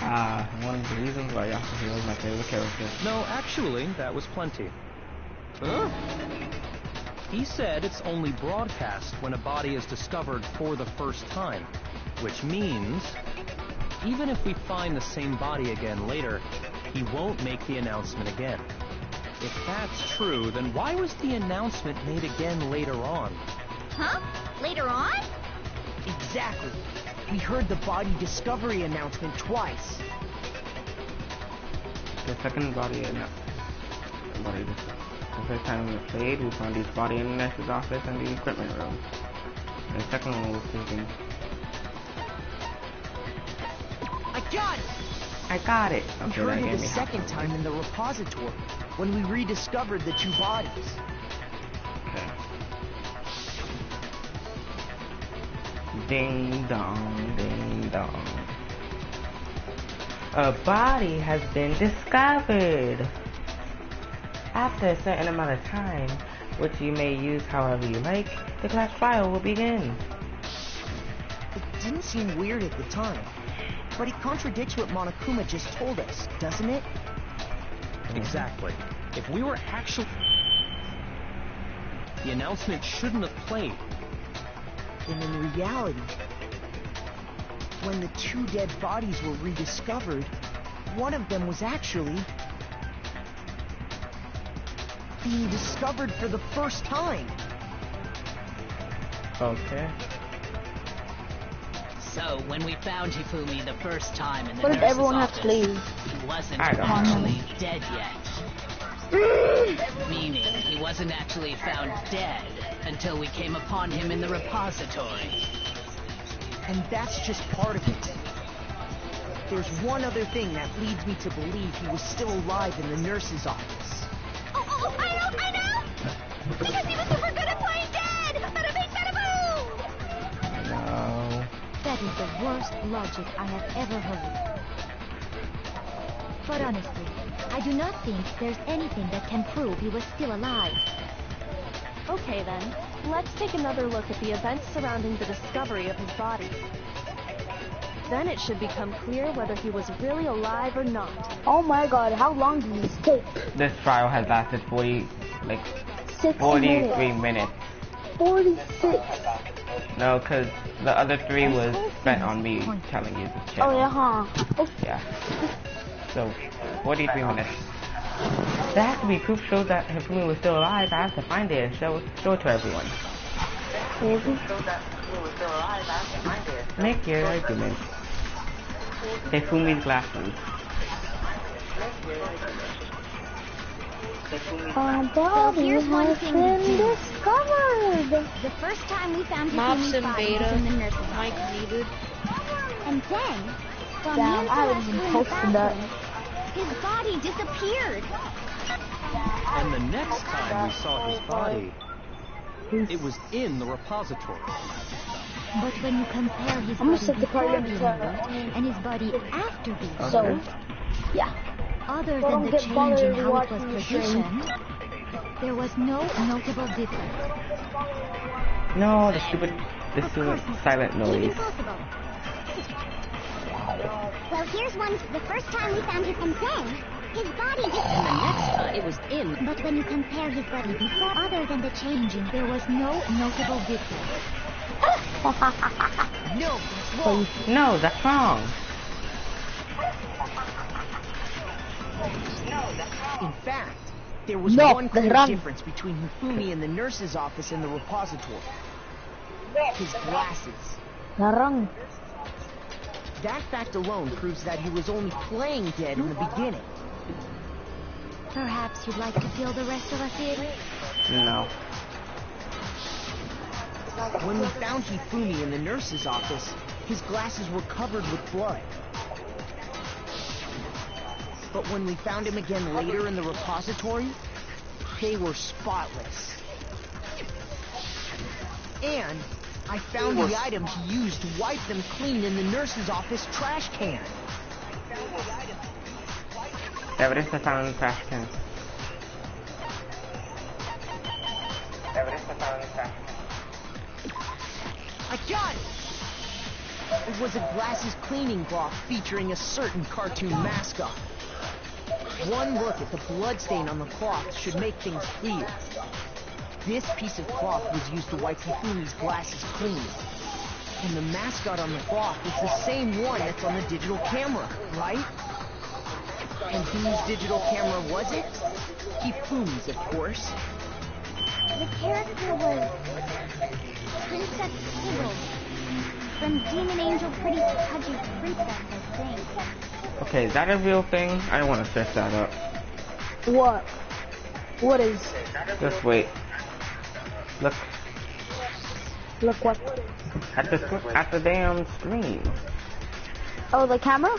One of the reasons why Yasuhiro was my favorite character. No, actually, that was plenty. Huh? He said it's only broadcast when a body is discovered for the first time, which means even if we find the same body again later, he won't make the announcement again. If that's true, then why was the announcement made again later on? Huh? Later on? Exactly. We heard the body discovery announcement twice. The second body the first time we played, we found his body in the nurse's office and the equipment room. And the second one was thinking, I got it! I got it! Okay, We heard it the second time in the repository, when we rediscovered the two bodies. Okay. Ding dong, ding dong. A body has been discovered! After a certain amount of time, which you may use however you like, the class trial will begin. It didn't seem weird at the time, but it contradicts what Monokuma just told us, doesn't it? Exactly. If we were actually... The announcement shouldn't have played. And in reality, when the two dead bodies were rediscovered, one of them was actually being discovered for the first time. Okay. So, when we found Hifumi the first time in the What did nurse's everyone have office, to leave? he wasn't I don't know. actually dead yet. Meaning, he wasn't actually found dead until we came upon him in the repository. And that's just part of it. There's one other thing that leads me to believe he was still alive in the nurse's office. Oh, I know! Because he was super good at playing dead! Bada bing, bada boom! No. That is the worst logic I have ever heard. But honestly, I do not think there's anything that can prove he was still alive. Okay then, let's take another look at the events surrounding the discovery of his body. Then it should become clear whether he was really alive or not. Oh my god, how long did this take? This trial has lasted 43 minutes. 46. No, because the other 3 was spent on me telling you the shit. Oh yeah, huh? Yeah. So, 43 minutes. There has to be proof shows that Hifumi was still alive. I have to find it and show it to everyone. Make your argument. Hifumi's glasses. Our body here's one has thing been we do. discovered. The first time we found Maps Hifumi's and body was beta. in the nurse's Mic office. needed. And then, while Damn, me and I haven't Celeste even were in the posted that. bathroom, his body disappeared. And the next time we saw his body, it was in the repository. But when you compare his I'm gonna body set the before party being on the murdered and his body after being So, murdered, yeah. other Don't than the get change bothered in how it was watching the stream. positioned, there was no notable difference. No, the stupid silent noise. Impossible. Well, here's one. The first time we found him, and then his body just... And the next time, it was in... But when you compare his body before, Other than the changing, there was no notable difference. No, that's wrong. No, that's wrong. In fact, there was No, one that's clear wrong. difference between Hifumi in the nurse's office and the repository. His glasses. Narang. That fact alone proves that he was only playing dead in the beginning. Perhaps you'd like to fill the rest of us in? No. When we found Hifumi in the nurse's office, his glasses were covered with blood. But when we found him again later in the repository, they were spotless. And I found the items he used to wipe them clean in the nurse's office trash can. Evidence I found in the trash can. Evidence I found in the trash can. I got it! It was a glasses cleaning cloth featuring a certain cartoon mascot. One look at the bloodstain on the cloth should make things clear. This piece of cloth was used to wipe Hifumi's glasses clean. And the mascot on the cloth is the same one that's on the digital camera, right? And whose digital camera was it? Hifumi's, of course. The character was Princess Sigil from Demon Angel Pretty Pudgy Princess, I think. Okay, is that a real thing? I don't want to search that up. What? What is? Just wait. Look Look what? at the damn screen. Oh, the camera?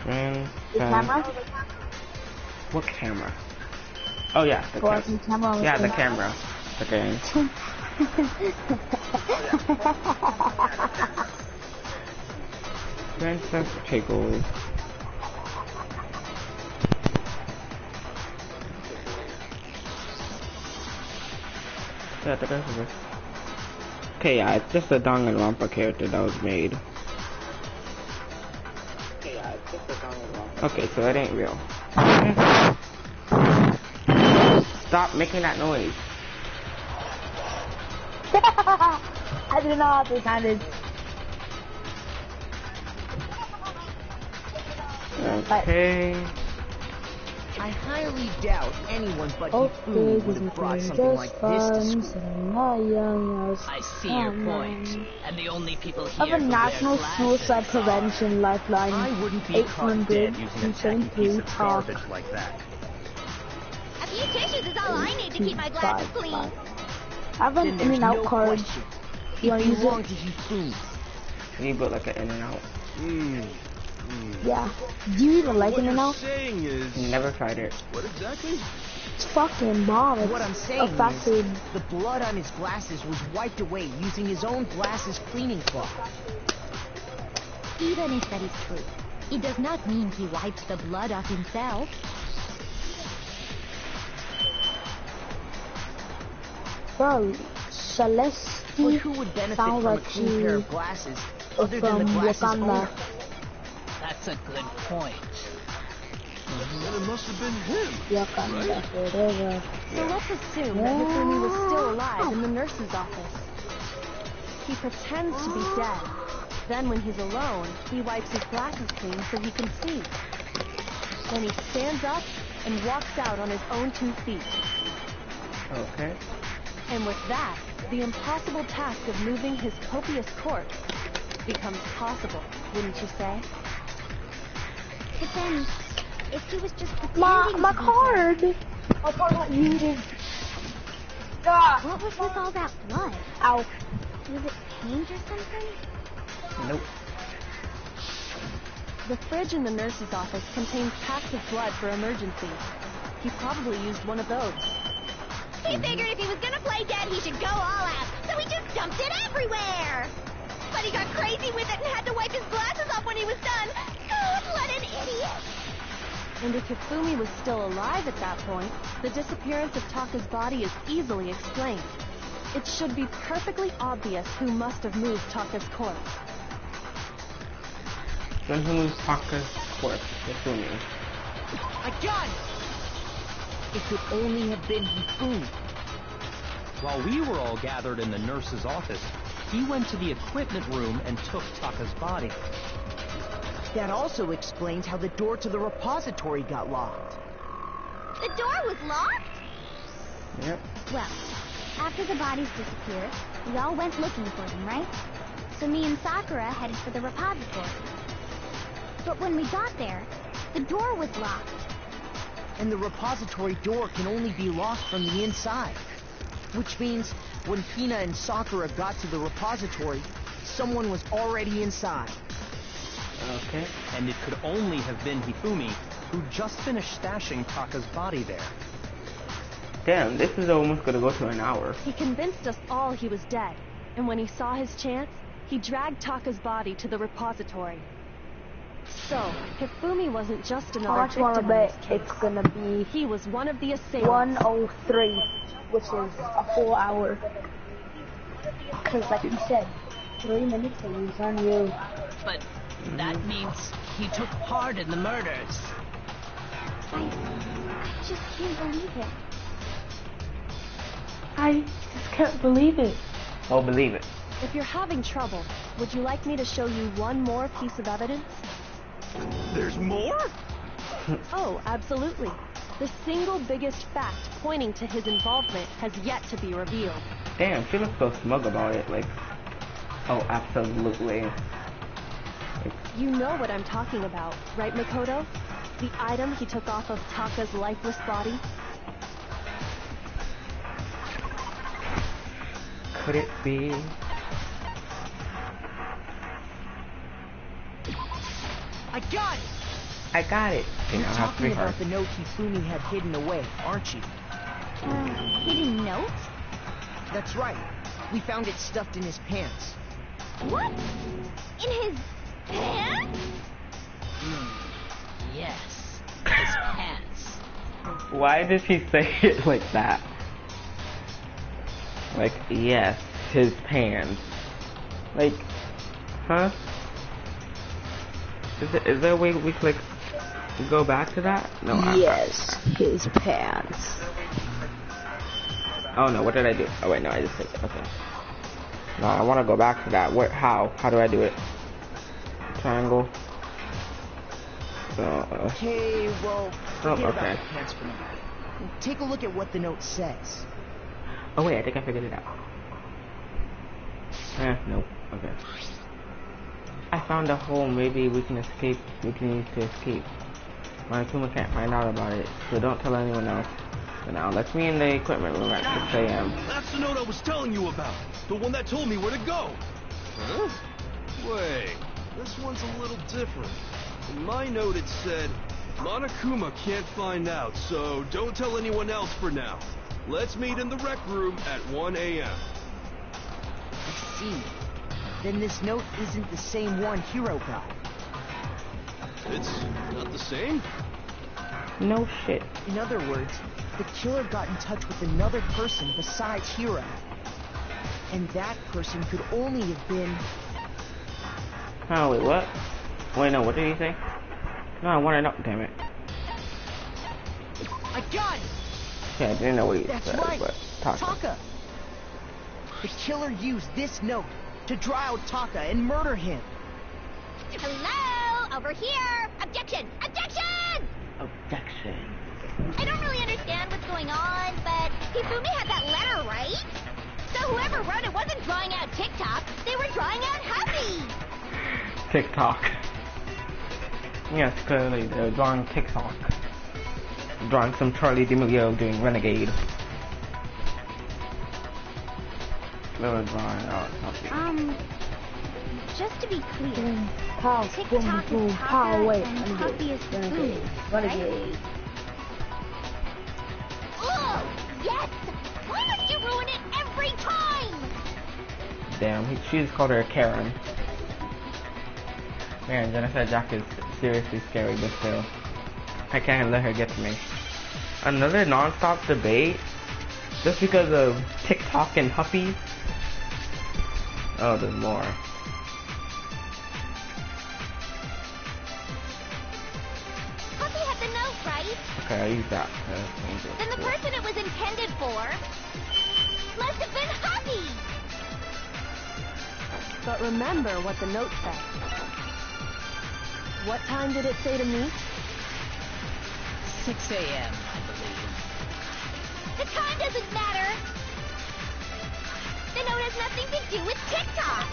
Screen. The camera? What camera? Oh yeah, the Go camera. out the camera. Yeah, the camera. Okay. Princess Pickles. Okay, yeah, it's just a Danganronpa character that was made. Okay, so it ain't real. Stop making that noise. I didn't know how this sounded. Okay. I highly doubt anyone but Hifumi would have brought something like this to school. I see your point. And the only people Of here a who National wear Suicide glasses Prevention Lifeline I wouldn't be caught dead 800 using a tacky piece of talk. garbage like that. A few tissues is all I need to keep my glasses clean. I have an Then there's In-N-Out no card. question. You wanna It use belonged it? to Hifumi. You put like an in and out. Yeah. Do you even like What you're In-N-Out? saying is... Never tried it. What exactly? It's fucking bomb. It's What I'm a saying fast food. is, the blood on his glasses was wiped away using his own glasses cleaning cloth. Even if that is true, it does not mean he wiped the blood off himself. Bro, Celeste But who would benefit sounds from a like clean pair of she glasses is other than the from glasses Wakanda. owner? That's a good point. Then it must have been him. Wakanda forever. So let's assume that Hifumi was still alive in the nurse's office. He pretends to be dead. Then when he's alone, he wipes his glasses clean so he can see. Then he stands up and walks out on his own 2 feet. Okay. And with that, the impossible task of moving his copious corpse becomes possible, wouldn't you say? But then, if he was just pretending My to be card! My card got muted. Ah. dead, what was with all that blood? Ow. Was it paint or something? Nope. The fridge in the nurse's office contains packs of blood for emergencies. He probably used one of those. He figured if he was gonna play dead, he should go all out, so he just dumped it everywhere. But he got crazy with it and had to wipe his glasses off when he was done. God, what an idiot! And if Hifumi was still alive at that point, the disappearance of Taka's body is easily explained. It should be perfectly obvious who must have moved Taka's corpse. Then who moves Taka's corpse? Hifumi. My God! It could only have been Hifumi. While we were all gathered in the nurse's office, he went to the equipment room and took Taka's body. That also explains how the door to the repository got locked. The door was locked? Yep. Well, after the bodies disappeared, we all went looking for them, right? So me and Sakura headed for the repository. But when we got there, the door was locked. And the repository door can only be locked from the inside. Which means, when Hina and Sakura got to the repository, someone was already inside. Okay. And it could only have been Hifumi, who just finished stashing Taka's body there. Damn, this is almost gonna go to an hour. He convinced us all he was dead, and when he saw his chance, he dragged Taka's body to the repository. So, Hifumi wasn't just How another much more victim of in it? this case. It's gonna be He was one of the assailants. 103, which is a whole hour. Because like you said, 3 minutes and he's on you. But that means he took part in the murders. I just can't believe it. I just can't believe it. Oh, believe it. If you're having trouble, would you like me to show you one more piece of evidence? There's more? Oh, absolutely. The single biggest fact pointing to his involvement has yet to be revealed. Damn, she looks so smug about it. Like, oh, absolutely. You know what I'm talking about, right, Makoto? The item he took off of Taka's lifeless body? Could it be? I got it! I got it. You You're know, have talking 3 hearts. about the note Hifumi had hidden away, aren't you? Hidden note? That's right. We found it stuffed in his pants. What? In his pants? Yes, his pants. Why did she say it like that? Like, yes, his pants. Like, huh? Is there a way we click go back to that? No. Yes, his pants. Oh no, what did I do? Oh wait, no, I just clicked it. Okay. No, I want to go back to that. What? How? How do I do it? Triangle. Okay, well, forget about okay. the pants for now. Take a look at what the note says. Oh wait, I think I figured it out. Nope. Okay. I found a hole. Maybe we can escape. We can use to escape. Monokuma can't find out about it, so don't tell anyone else. So now, let's meet in the equipment room at 6 a.m. That's the note I was telling you about. The one that told me where to go. Huh? Wait, this one's a little different. In my note it said, Monokuma can't find out, so don't tell anyone else for now. Let's meet in the rec room at 1 a.m. I see. Then this note isn't the same one Hiro got. It's not the same? No shit. In other words, the killer got in touch with another person besides Hiro. And that person could only have been... Oh, wait, what? Wait, no, what did he say? No, I want to know. Damn it. I got it! Yeah, I didn't know what he That's said, right. but Taka. Taka! The killer used this note to draw out Taka and murder him. Hello? Over here! Objection! Objection! Objection. I don't really understand what's going on, but Hifumi had that letter, right? So whoever wrote it wasn't drawing out TikTok, they were drawing out Huffy! TikTok. Yes, clearly they're drawing TikTok. Drawing some Charlie D'Amelio doing Renegade. They were drawing out something. Just to be clear, Pow, boom, TikTok boom, is pow, Taka wait. and Huffy is Hifumi, Renegade. Ugh! Yes! Why must you ruin it every time? Damn, she just called her a Karen. Man, Genocide Jack is seriously scary, but still. I can't let her get to me. Another non-stop debate? Just because of TikTok and Huffy? Oh, there's more. Huffy had the note, right? Okay, I use that. Then the person it was intended for must have been Huffy! But remember what the note said. What time did it say to meet? 6 a.m., I believe. The time doesn't matter! The note has nothing to do with TikTok!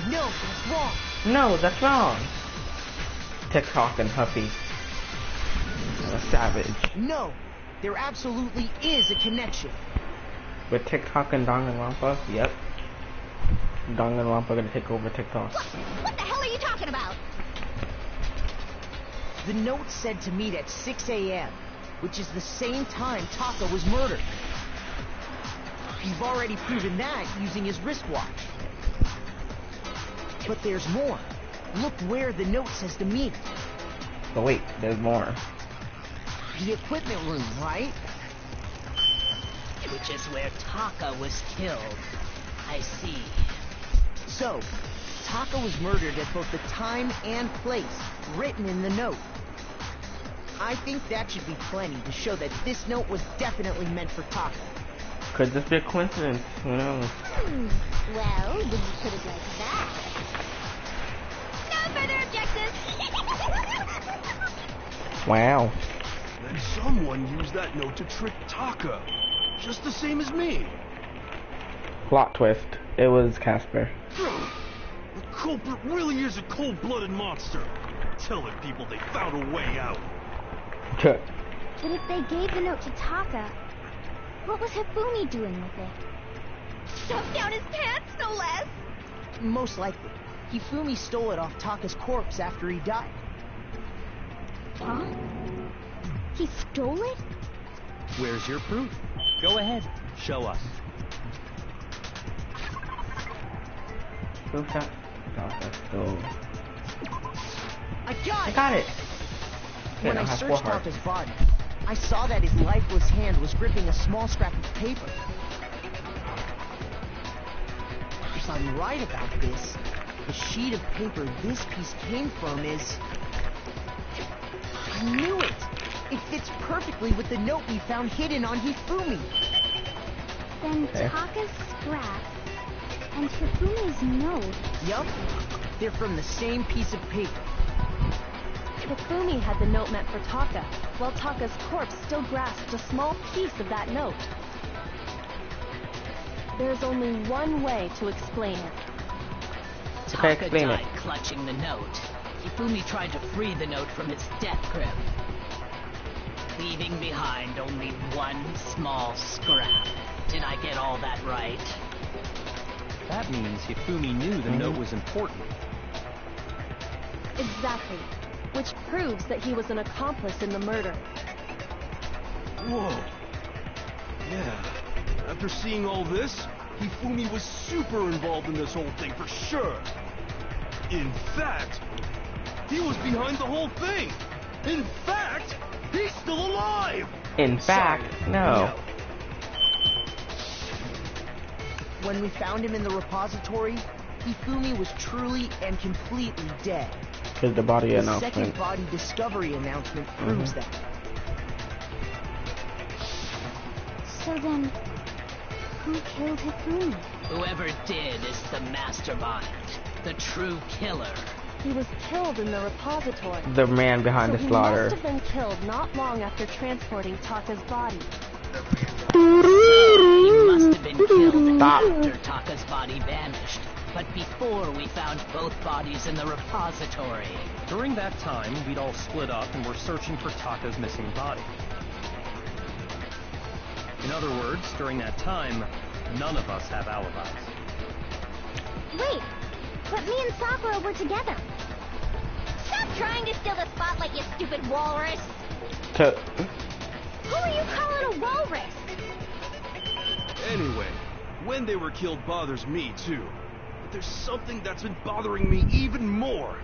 No, that's wrong. No, that's wrong. TikTok and Huffy. I'm a savage. No, there absolutely is a connection. With TikTok and Danganronpa? Yep. Danganronpa gonna take over TikTok. What the hell are you talking about? The note said to meet at 6 a.m., which is the same time Taka was murdered. You've already proven that using his wristwatch. But there's more. Look where the note says to meet. But wait, there's more. The equipment room, right? Which is where Taka was killed. I see. So, Taka was murdered at both the time and place written in the note. I think that should be plenty to show that this note was definitely meant for Taka. Could this be a coincidence? Who knows? Well, when you put it like that... No further objections! Wow. Then someone used that note to trick Taka. Just the same as me. Plot twist. It was Casper. The culprit really is a cold-blooded monster. Telling people they found a way out. But if they gave the note to Taka, what was Hifumi doing with it? Stuffed down his pants, no less! Most likely, Hifumi stole it off Taka's corpse after he died. Huh? He stole it? Where's your proof? Go ahead, show us. Proof that Taka stole. I got I it! got it! When Okay, I now have searched 4 hearts. Taka's body, I saw that his lifeless hand was gripping a small scrap of paper. If I'm right about this, the sheet of paper this piece came from is... I knew it! It fits perfectly with the note we found hidden on Hifumi. Then Taka's scrap and Hifumi's note. Yup. They're from the same piece of paper. Hifumi had the note meant for Taka, while Taka's corpse still grasped a small piece of that note. There's only one way to explain it. Taka died clutching the note. Hifumi tried to free the note from its death grip, leaving behind only one small scrap. Did I get all that right? That means Hifumi knew the note was important. Exactly. Which proves that he was an accomplice in the murder. Whoa. Yeah. After seeing all this, Hifumi was super involved in this whole thing for sure. In fact, he was behind the whole thing. In fact, he's still alive. In fact, no. When we found him in the repository, Hifumi was truly and completely dead. Because the body The announcement. second body discovery announcement proves that. So then, who killed Hifumi? Whoever did is the mastermind, the true killer. He was killed in the repository. The man behind So the slaughter. he must have been killed not long after transporting Taka's body. He must have been killed Stop. after Taka's body vanished, but before we found both bodies in the repository. During that time, we'd all split up and were searching for Taka's missing body. In other words, during that time, none of us have alibis. Wait, but me and Sakura were together. Stop trying to steal the spotlight, you stupid walrus! Who are you calling a walrus? Anyway, when they were killed bothers me too. But there's something that's been bothering me even more.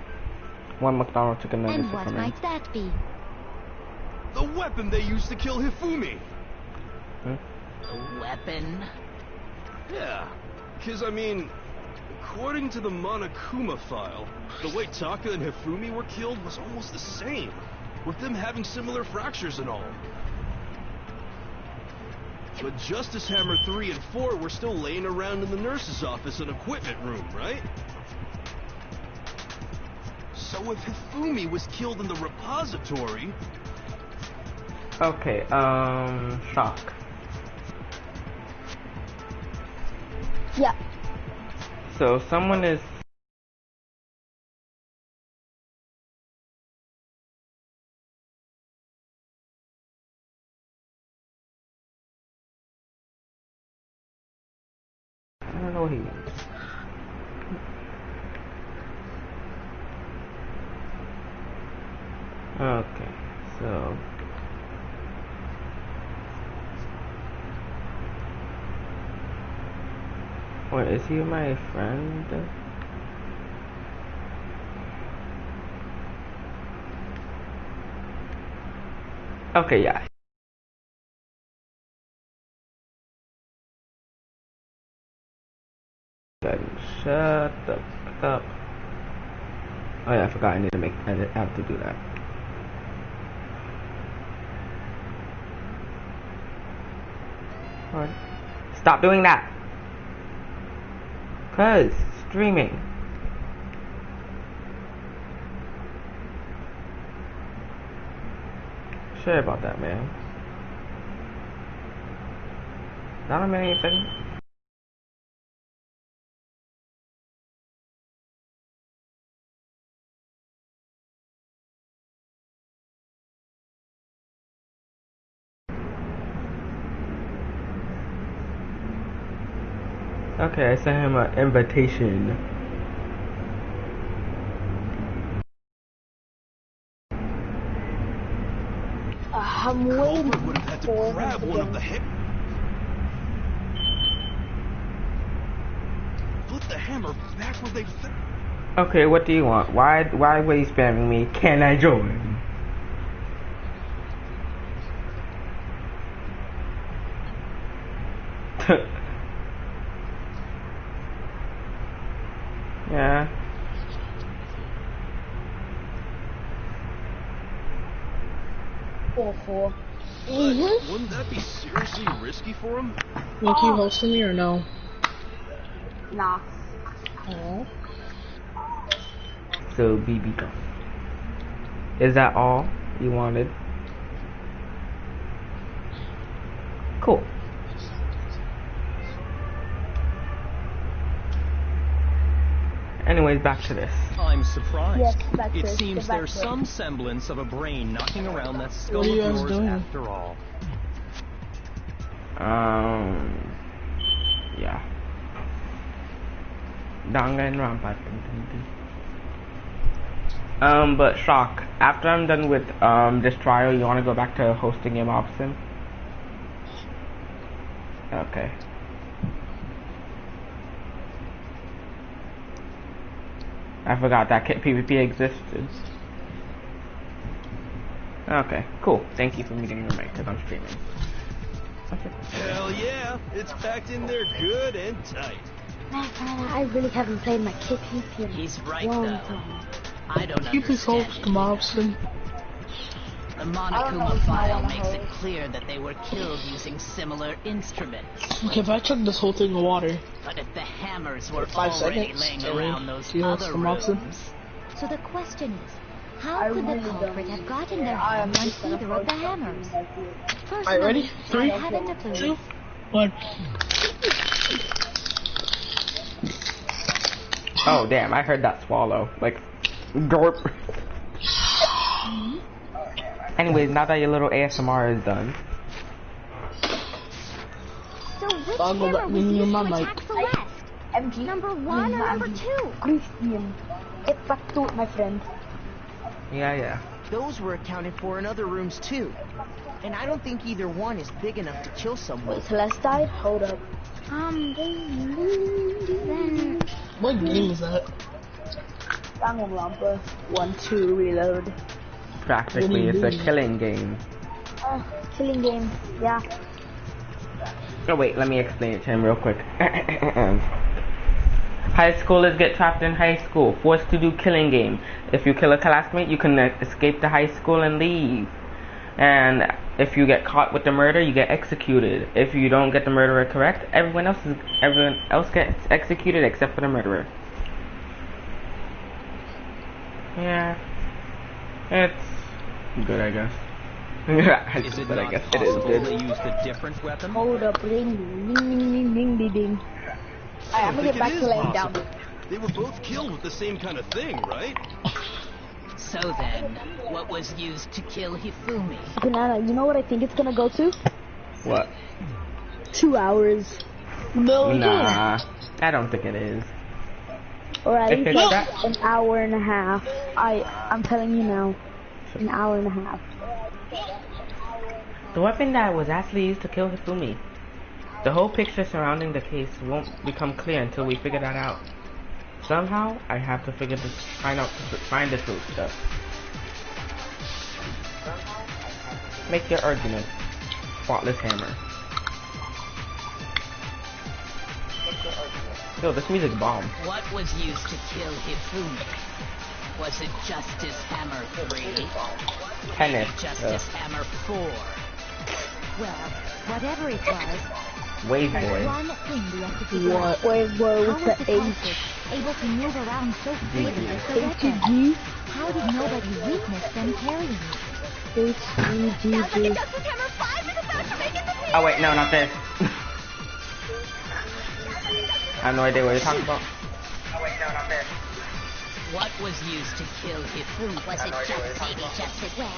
One McDonald chicken nuggets And are what coming. might that be? The weapon they used to kill Hifumi. A weapon? Yeah, because I mean, according to the Monokuma file, the way Taka and Hifumi were killed was almost the same, with them having similar fractures and all. But Justice Hammer 3 and 4 were still laying around in the nurse's office and equipment room, right? So if Hifumi was killed in the repository... Okay, shock. Yeah. So someone is... I don't know what he means. Okay, so... Wait, is he my friend? Okay, yeah. Then shut the fuck up. Oh yeah, I forgot I need to I have to do that. Alright. Stop doing that! Cause streaming. Sorry about that, man. That don't mean anything. Okay, I sent him an invitation. I'm waiting Culprit would have had to for grab him one of to the hip. Put the hammer back where they fit. Okay, what do you want? Why were you spamming me? Can I join? Yeah. Awful. Wouldn't that be seriously risky for him? Nick, you hosting me or no? Nah. Oh. So, BB go. Is that all you wanted? Cool. Anyways, back to this. I'm surprised. Yes, back to It it. seems Get back there's to it. some semblance of a brain knocking around that skull What are of you guys yours doing? after all. Yeah. Danganronpa. But Shock, after I'm done with this trial, you want to go back to hosting your mob sim? Okay. I forgot that PvP existed. Okay, cool. Thank you for meeting me, because I'm streaming. Hell yeah, it's packed in there good and tight. Man, I really haven't played my PvP in He's a right, long though. time. I don't You please understand host it. the mobson. The I don't know Monokuma if I file wanna makes it host. clear that they were killed using similar instruments. Okay, if I took this whole thing of water, But if the hammers were 5 already seconds, laying Terry, around those do you host other the mobson? rooms, So the question is, how I could the really culprit don't. have gotten their I am hands on just gonna either of the post hammers? something like this. Personally, Alright, ready? 3, I haven't a clue. 2, 1. Oh, damn, I heard that swallow. Like, gorp. Anyways, now that your little ASMR is done. So which I'll go hammer back was to used my to mic. attack Celeste? MG. Number 1 or number 2? Christian. Get back to it, my friend. Yeah. Those were accounted for in other rooms too. And I don't think either one is big enough to kill someone. Wait, Celeste died? Hold up. Then What game is that? Danganronpa. 1, 2, reload. Practically, it's a killing game. Killing game. Yeah. Oh wait, let me explain it to him real quick. High schoolers get trapped in high school, forced to do killing game. If you kill a classmate, you can escape the high school and leave. And if you get caught with the murder, you get executed. If you don't get the murderer correct, everyone else gets executed except for the murderer. Yeah, it's good, I guess. Is it But I not guess it is possible good. they used a different weapon? Hold up. Ding, ding, ding, ding, ding, ding. Alright, I'm gonna get back to laying down. They were both killed with the same kind of thing, right? so then, what was used to kill Hifumi? Banana, you know what I think it's gonna go to? What? 2 hours. No, Nah, I don't think it is. Or at If least it's like that- an hour and a half. I'm telling you now. An hour and a half. The weapon that was actually used to kill Hifumi. The whole picture surrounding the case won't become clear until we figure that out. Somehow, I have to find the truth stuff. Make your argument. Spotless hammer. Yo, this music bomb. What was used to kill Hifumi? Was it Justice Hammer 3? Tennis. Justice Hammer 4? well, whatever it was, Wave there's boy. one thing we have to figure out. What? Wait, How what's was the the H? culprit able to move around so freely with the weapon? H-G? How did nobody witness them carrying it? H-G-G-G. Oh wait, no, not this. I have no idea what you're talking about. What was used to kill Hifumi? Was it just maybe Justice? Well,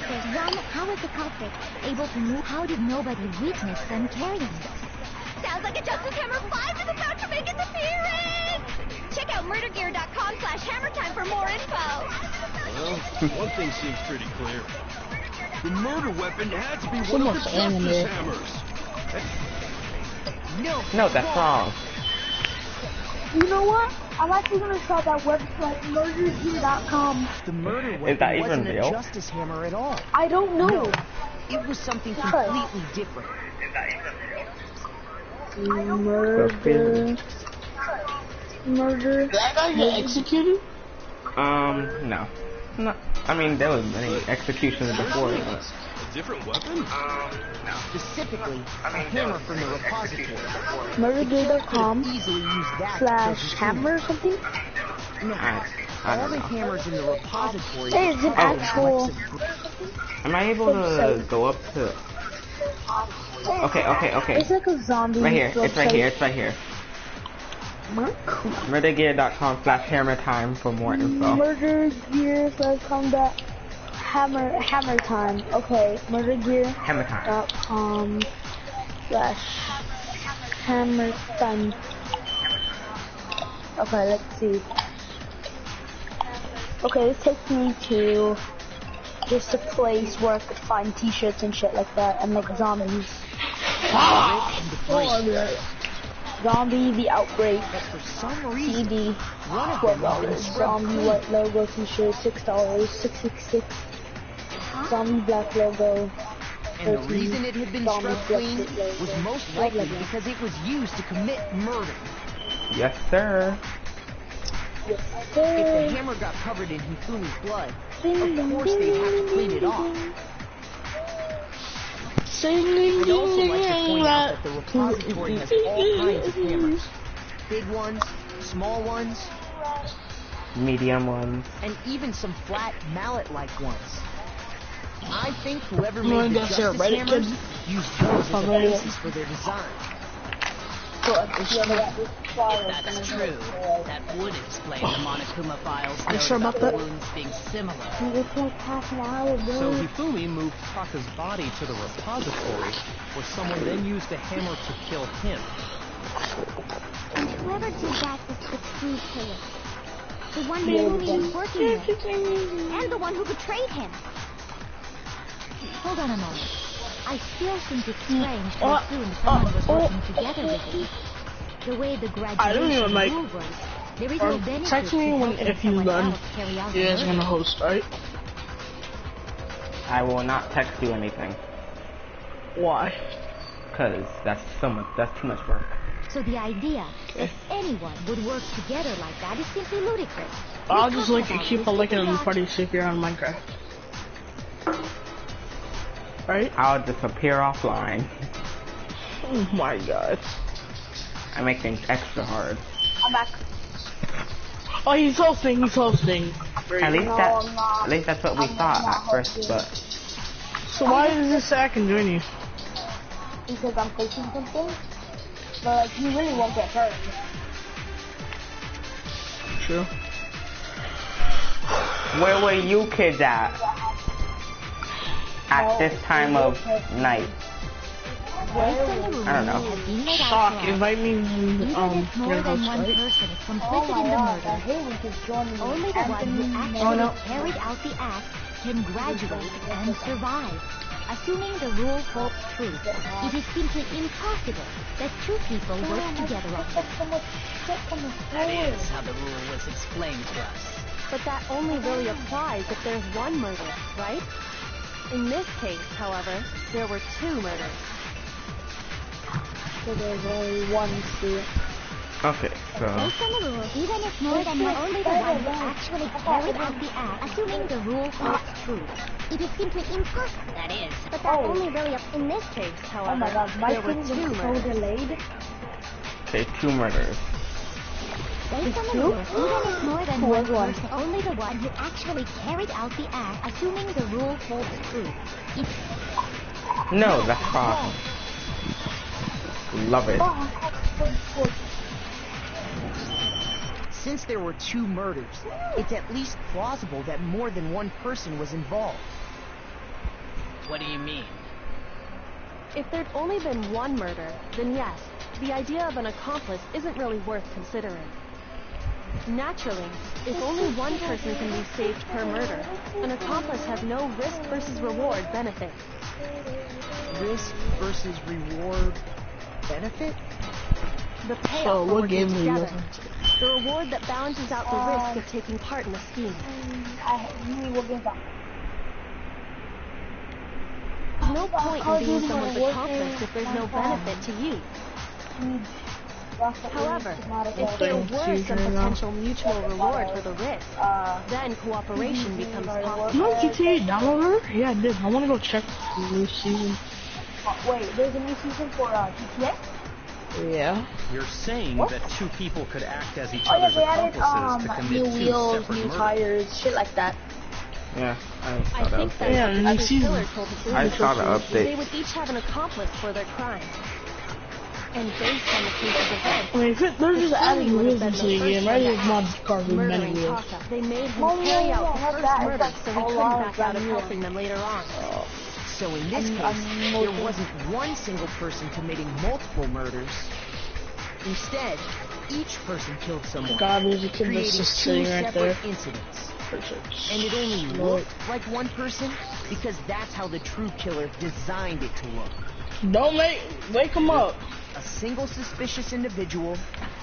there's one. How was the culprit able to move? How did nobody witness them carrying it? Sounds like a Justice Hammer 5 is about to make its appearance! Check out murdergear.com/hammertime for more info. Well, one thing seems pretty clear. The murder weapon had to be So one of much the anime. Justice Hammers. No, that's wrong. You know what? I'm actually gonna try that website, murdergear.com. The murder Is that weapon even wasn't a real? justice hammer at all. I don't know. No, it was something completely different. Murder. murder. That guy get executed? No. No. I mean, there was many executions before, but... A different weapon? Specifically, a hammer from the repository. Murdergear.com Easily use that / hammer or something. No, I all don't the know. hammers in the repository. Hey, it's an actual. Am I able to go up to... Okay. It's like a zombie. Right here. It's right website. here. It's right here. Murdergear.com / hammer time for more info. Murdergear.com hammer time. Okay, Hammer time. murdergear.com / hammer time. Okay, let's see. Okay, this takes me to just a place where I could find t-shirts and shit like that, and like zombies. Zombie the Outbreak. But for some reason, CD. one of them had been $12. scrubbed Zombie clean. white logo t-shirt $6. 666. Zombie black logo. And the 13. reason it had been Zombie scrubbed black clean logo. was most Blah, likely blah, blah. because it was used to commit murder. Yes, sir. If the hammer got covered in Hifumi's blood, of course they'd have to clean it off. Singing, I'd also like to point out that the repository has all kinds of hammers. Big ones, small ones, Medium ones. and even some flat mallet-like ones. I think whoever You wanna made the guess they're justice Reddit hammers kids? used those as a Reddit. basis for their design. If that's true, that would explain the Monokuma files Are you sure about that? wounds being similar. It's like half an hour, So bro. Hifumi moved Taka's body to the repository, where someone then used the hammer to kill him. Whoever did that is the true killer. The one Hifumi was working with. And the one who betrayed him. Hold on a moment. I still think it's strange to assume someone was working together with you. The way the I don't graduation even like. rule was, there is no benefit Text to me when helping if he's someone done. else carry out You the guys murder. gonna host, right? I will not text you anything. Why? Cause that's too much work. So the idea that anyone would work together like that is simply ludicrous. I'll We just talked like about keep this on looking at the without- party see if you're on Minecraft. Right? I'll disappear offline. Oh my god. I make things extra hard. I'm back. Oh, he's hosting. He's hosting. Great. At least No, that, I'm not. at least that's what we I'm thought not at first, hosting. but So why does this say I can join you? Because I'm fixing something. But like, you really won't get hurt. True. where were you kids at? At this time of night? Based on the rules I don't know. that have been laid out Shock. for us, Invite me. even if more Your than host, one right? person is Oh complicit my in the god, I murder, hate when kids join me. only the one who actually no. carried out the act can graduate and survive. Assuming the rule holds true, it is simply impossible that two people work together on this. That is how the rule was explained to us. But that only really applies if there's one murder, right? In this case, however, there were two murders. So there's only one student. Okay, so Based on the rule, even if more than one, only the one who actually carried out the act, Assuming the rule holds true, it is simply impossible. That is. But that only really In this case, however, Oh my god, my there were student two is so murders. delayed. okay, 2 murders. Based on the rule, even if more than Who one was one? person, only the one who actually carried out the act, assuming the rule holds true. It No, that's wrong. Love it. Since there were two murders, it's at least plausible that more than one person was involved. What do you mean? If there'd only been one murder, then yes, the idea of an accomplice isn't really worth considering. Naturally, if only one person can be saved per murder, an accomplice has no risk versus reward benefit. Risk versus reward benefit? The payoff So, for what working game are you together. The reward that balances out the risk of taking part in a scheme. There's no point in being someone's accomplice if there's no benefit to you. However, if there were some potential mutual reward for the risk, then cooperation becomes possible. You know GTA downloader? Yeah, I did. I want to go check the new season. Wait, there's a new season for GTA? Yeah. You're saying that two people could act as each Oh yeah, other's they added accomplices to commit new two wheels, separate new murders. tires, shit like that. Yeah, I I saw think that. that's Yeah, what new the other season. killer told the I police. saw the They update. would each have an accomplice for their crime. And based on the case's events, I mean, if they're just adding Fumi would wheels have into been the the game, first I one just to mod act, cars with many murdering wheels. Taka. They made him Oh, carry yeah, out the yeah, first that is murder like so he a couldn't lot back out of of helping them later on. So in this case, there wasn't one single person committing multiple murders. Instead, each person killed someone, God, there's a kid creating that's just two sitting right there. separate incidents. And it only looked like one person because that's how the true killer designed it to look. Don't wake him up. A single suspicious individual,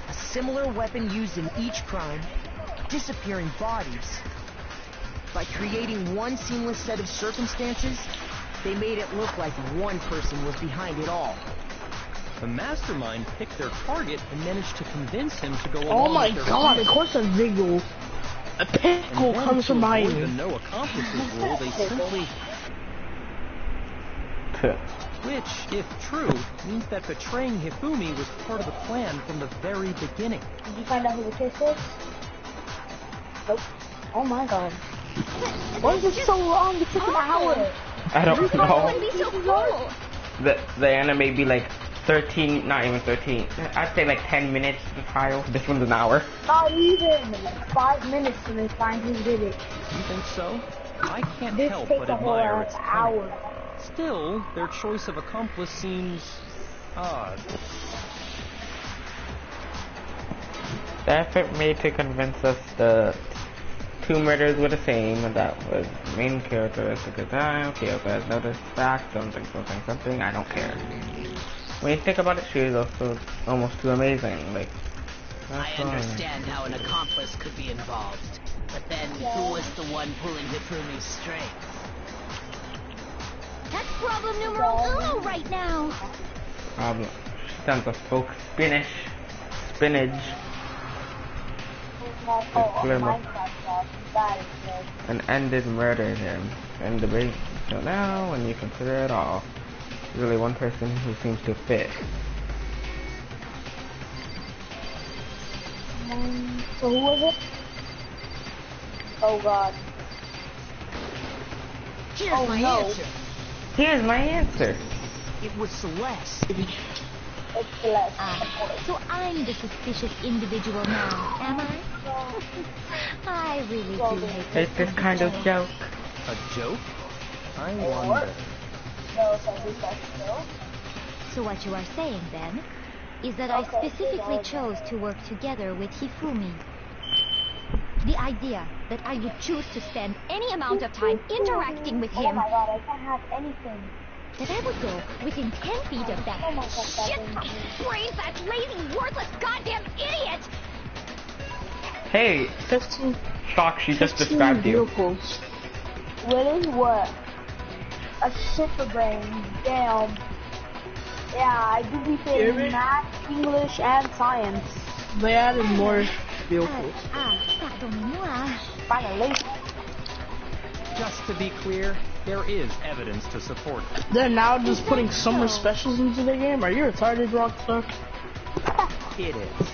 a similar weapon used in each crime, disappearing bodies. By creating one seamless set of circumstances, they made it look like one person was behind it all. The mastermind picked their target and managed to convince him to go along Oh my with their God, plan. of course a Vigil. A And pickle then comes to from behind avoid the me. no accomplices rule, they simply... Which, if true, means that betraying Hifumi was part of the plan from the very beginning. Did you find out who the kiss is? Nope. Oh my God. Why is it so long? It took an hour. I don't It know. would be so cool. The anime be like 13, not even 13. I'd say like 10 minutes to trial. This one's an hour. Not even. Like 5 minutes and they find who did it. You think so? I can't This help takes but a whole admire its cunning. hour. Still, their choice of accomplice seems odd. The effort made to convince us the two murders were the same, and that was main characteristic of time. Okay, I've noticed fact, something, I don't care. When you think about it, she is also almost too amazing, like... I understand how an accomplice could be involved, but then who was the one pulling Hifumi's strings? That's problem numero uno right now. Problem. Tons of folk spinach. And ended murdering him. And debate until now, when you consider it all. There's really one person who seems to fit. So who was it? Oh God. Here's Oh, my no. answer. Here's my answer. It was Celeste. It's Celeste. So I'm the suspicious individual now, am I? I really do hate It's this kind of joke. A joke? I wonder. No, so who's that still? So what you are saying then is that I specifically chose to work together with Hifumi. The idea that I would choose to spend any amount of time interacting with Oh him, my God, I can't have anything. that I would go within 10 feet of that Oh my God, shit that brains, that lazy, worthless, goddamn idiot! Hey, 15 Shock, she just described you. vehicles. Really? What? A super brain. Damn. Yeah, I do be Hear me? in math, English, and science. They added more vehicles. Pardonnez-moi. Finally. Just to be clear, there is evidence to support it. They're now just putting summer specials into the game. Are you retarded, Rockstar? It is.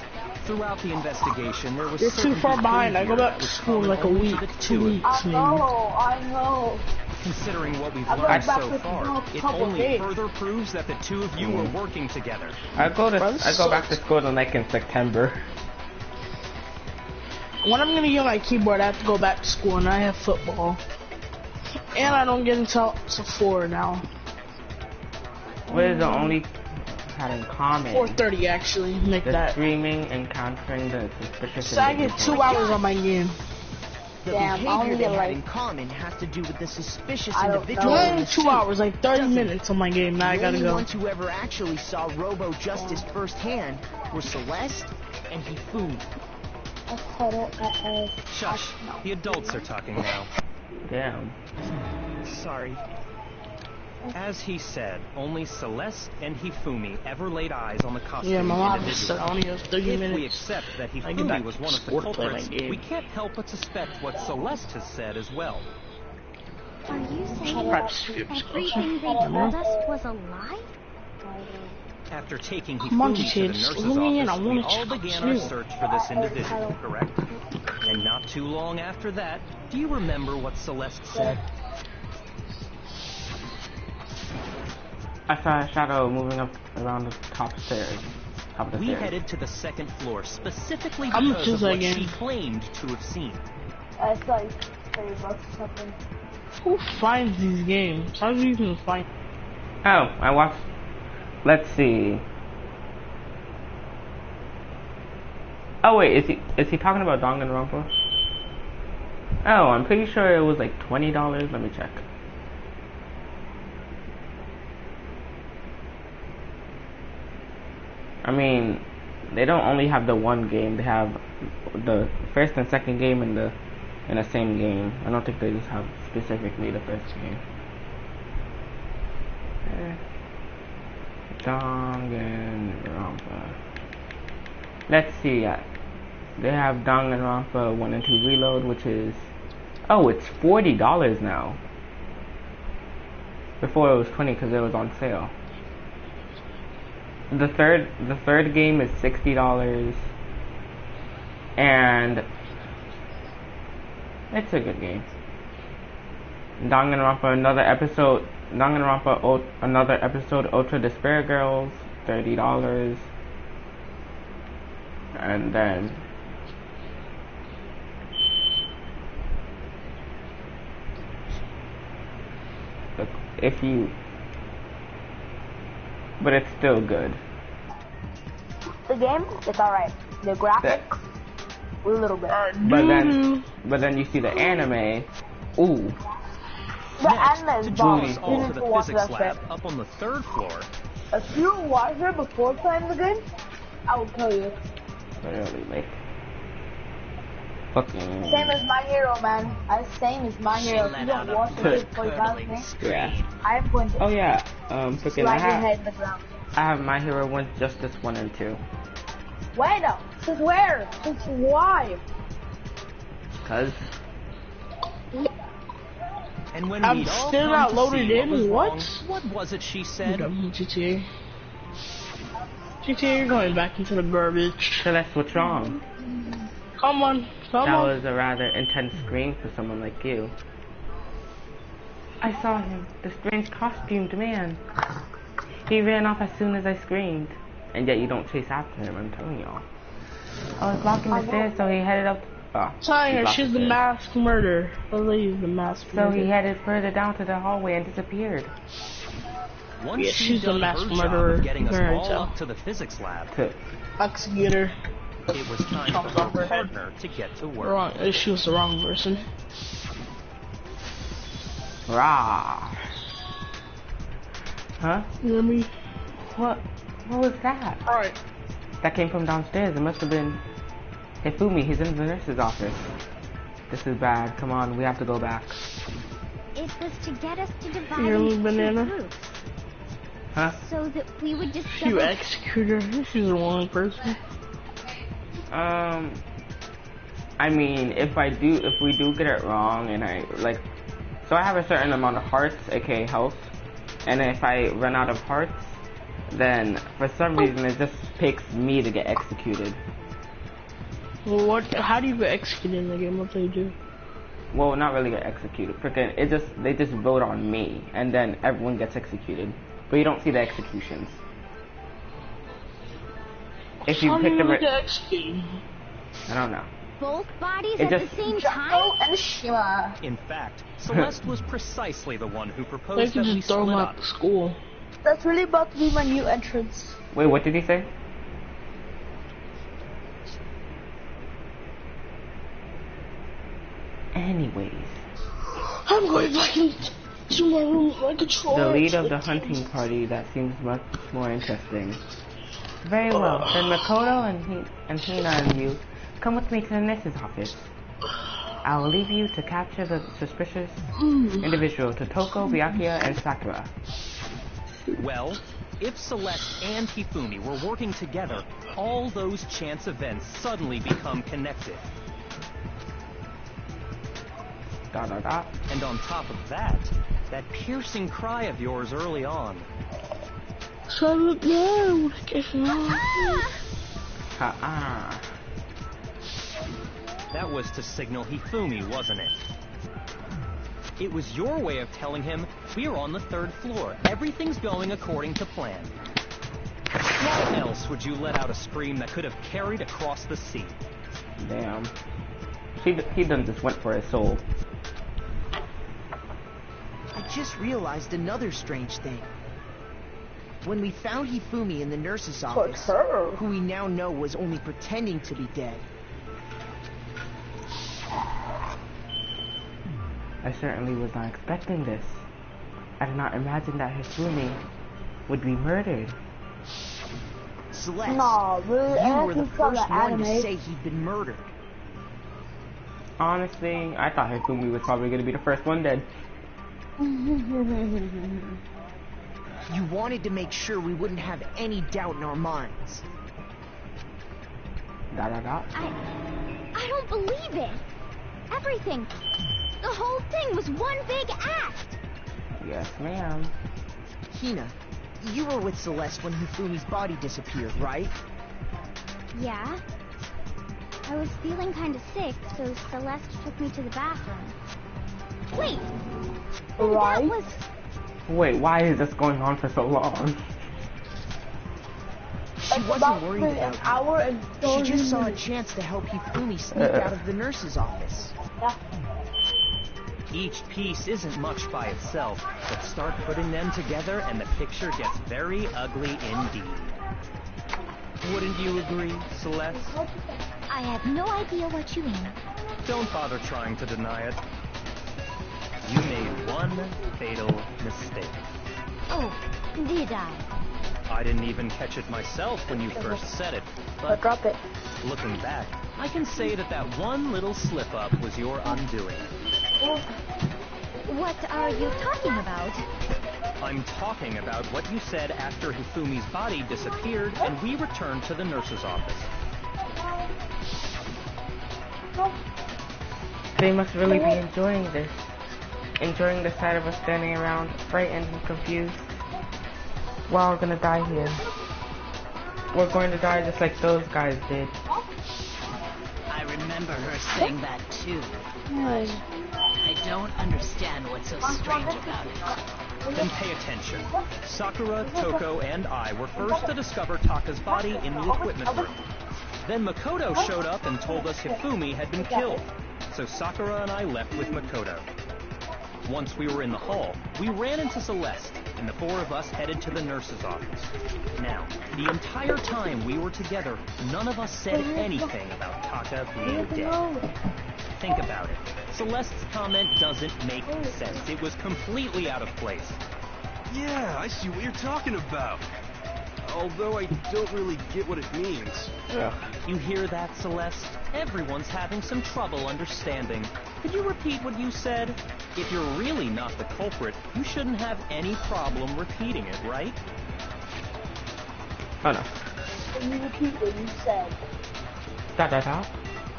Throughout the investigation, there was You're too certain far behind. I go behavior back to which school in common like a only week, to the 2 two of you. weeks, maybe. I know. Considering what we've I'm learned going back so with far, no it couple only days. further proves that the two of you were working together. I go back to school like in September. When I'm gonna get my keyboard, I have to go back to school, and I have football. And I don't get until 4 now. What is the only had in common? 4:30 actually. Make The that. streaming, encountering the suspicious So I get 2 individual. hours on my game. The Damn, I behavior only they get, had like- in common has to do with the suspicious I don't individual. know. in Only the 2 suit. hours, like 30 Doesn't- minutes on my game. Now I The gotta only go. ones who ever actually saw Robo Justice firsthand were Celeste and Hifumi. Shush. The adults are talking now. Damn. Sorry. As he said, only Celeste and Hifumi ever laid eyes on the costume Yeah, my mom individually. said I only have 30 If minutes. we accept that I get back Hifumi was to one of the school to play culprits, my game. we can't help but suspect what Celeste has said as well. Are you saying Perhaps everything they told us was a lie? After taking Come on, Hifumi to the GTA, just nurse's let me in, I office, wanna we all check began out our you. search for this individual, correct? And not too long after that, do you remember what Celeste said? I saw a shadow moving up around the top stairs. Top of the We stairs. headed to the second floor specifically How much because is of that what she game? claimed to have seen. It's like $30 or something. Who finds these games? How do you even find? Oh, I watched. Let's see. Oh wait, is he talking about Danganronpa? Oh, I'm pretty sure it was like $20. Let me check. I mean, they don't only have the one game; they have the first and second game in the same game. I don't think they just have specifically the first game. Danganronpa. Let's see. They have Danganronpa 1 and 2 Reload, which is it's $40 now. Before it was $20 because it was on sale. The third game is $60, and it's a good game. Danganronpa another episode, Ultra Despair Girls, $30, and then but it's still good. The game, it's alright. The graphics, a little bit. But then you see the anime. Ooh. The anime is bomb. Next, You all need to to the watch physics that lab shit. up on the 3rd floor. If you watch it before playing the game, I will tell you. Literally, like fucking. Same as My Hero, man. Same as My Hero. If you don't watch it before you pass me, Yeah. I am going to Oh yeah. Freaking. slide your head in the ground. I have My Hero 1, Justice 1 and 2. Wait up. Since where? Since why? Cause. And when I'm we'd all still come not to loaded see in, was what? wrong, what was it she said? GTA. GTA, you're going back into the garbage. Celeste, what's wrong? Come on, come That on. was a rather intense scream for someone like you. I saw him, the strange costumed man. He ran off as soon as I screamed. And yet you don't chase after him, I'm telling y'all. I was blocking the stairs, so he headed up. Telling her she's the masked murderer. The lady's the masked So murderer. he headed further down to the hallway and disappeared. Once Yeah, she'd she's the done masked her job murderer. of getting us Very all tell. up to the physics lab, Executor. it was time for her partner to get to work. Wrong. She was the wrong person. Rah. Huh? You know me? What was that? Alright. That came from downstairs. It must have been Hifumi. He's in the nurse's office. This is bad. Come on, we have to go back. It was to get us to divide Here, into banana. two groups, Huh? so that we would You discover. executor. She's the wrong person. I mean, if we do get it wrong, and so I have a certain amount of hearts, aka health, and if I run out of hearts, then for some reason it just picks me to get executed. Well, what? How do you get executed in the game? What do you do? Well, not really get executed. Freaking, they just vote on me, and then everyone gets executed, but you don't see the executions. If you How pick do the you right, get executed? I don't know. Both bodies It at just- the same time? Jocko and Shima. In fact, Celeste was precisely the one who They proposed could that we just throw split him up. out of school. That's really about to be my new entrance. Wait, what did he say? Anyways, I'm going back into my room with my controller. the lead of the hunting party, that seems much more interesting. Very well, then Makoto and Hina and you come with me to the nurse's office. I will leave you to capture the suspicious individual, Totoko, Byakuya, and Sakura. Well, if Celeste and Hifumi were working together, all those chance events suddenly become connected. Dot dot dot. And on top of that, that piercing cry of yours early on. Ha-ah. That was to signal Hifumi, wasn't it? It was your way of telling him, we're on the 3rd floor. Everything's going according to plan. Why else would you let out a scream that could have carried across the sea? Damn. He done just went for his soul. I just realized another strange thing. When we found Hifumi in the nurse's office, who we now know was only pretending to be dead, I certainly was not expecting this. I did not imagine that Hifumi would be murdered. Celeste, Nah, really? you were the first one anime. to say he'd been murdered. Honestly, I thought Hifumi was probably going to be the first one dead. You wanted to make sure we wouldn't have any doubt in our minds. Dot dot dot. I don't believe it. Everything, the whole thing was one big act. Yes, ma'am. Hina, you were with Celeste when Hifumi's body disappeared, right? Yeah. I was feeling kind of sick, so Celeste took me to the bathroom. Wait. Right? That was... Wait, why is this going on for so long? She wasn't worried about an you. hour and She just saw a minutes. chance to help Hifumi sneak out of the nurse's office. Yeah. Each piece isn't much by itself, but start putting them together and the picture gets very ugly indeed. Wouldn't you agree, Celeste? I have no idea what you mean. Don't bother trying to deny it. You made one fatal mistake. Oh, did I? I didn't even catch it myself when you first said it, but Drop it. looking back, I can say that that one little slip-up was your undoing. What are you talking about? I'm talking about what you said after Hifumi's body disappeared and we returned to the nurse's office. They must really be enjoying this. Enjoying the sight of us standing around, frightened and confused. We're all gonna die here. We're going to die just like those guys did. I remember her saying that too. But I don't understand what's so strange about it. Then pay attention. Sakura, Toko, and I were first to discover Taka's body in the equipment room. Then Makoto showed up and told us Hifumi had been killed. So Sakura and I left with Makoto. Once we were in the hall, we ran into Celeste, and the 4 of us headed to the nurse's office. Now, the entire time we were together, none of us said anything about Taka being dead. Think about it. Celeste's comment doesn't make sense. It was completely out of place. Yeah, I see what you're talking about. Although I don't really get what it means. Ugh. You hear that, Celeste? Everyone's having some trouble understanding. Could you repeat what you said? If you're really not the culprit, you shouldn't have any problem repeating it, right? Oh no. Can you repeat what you said? Dot dot dot.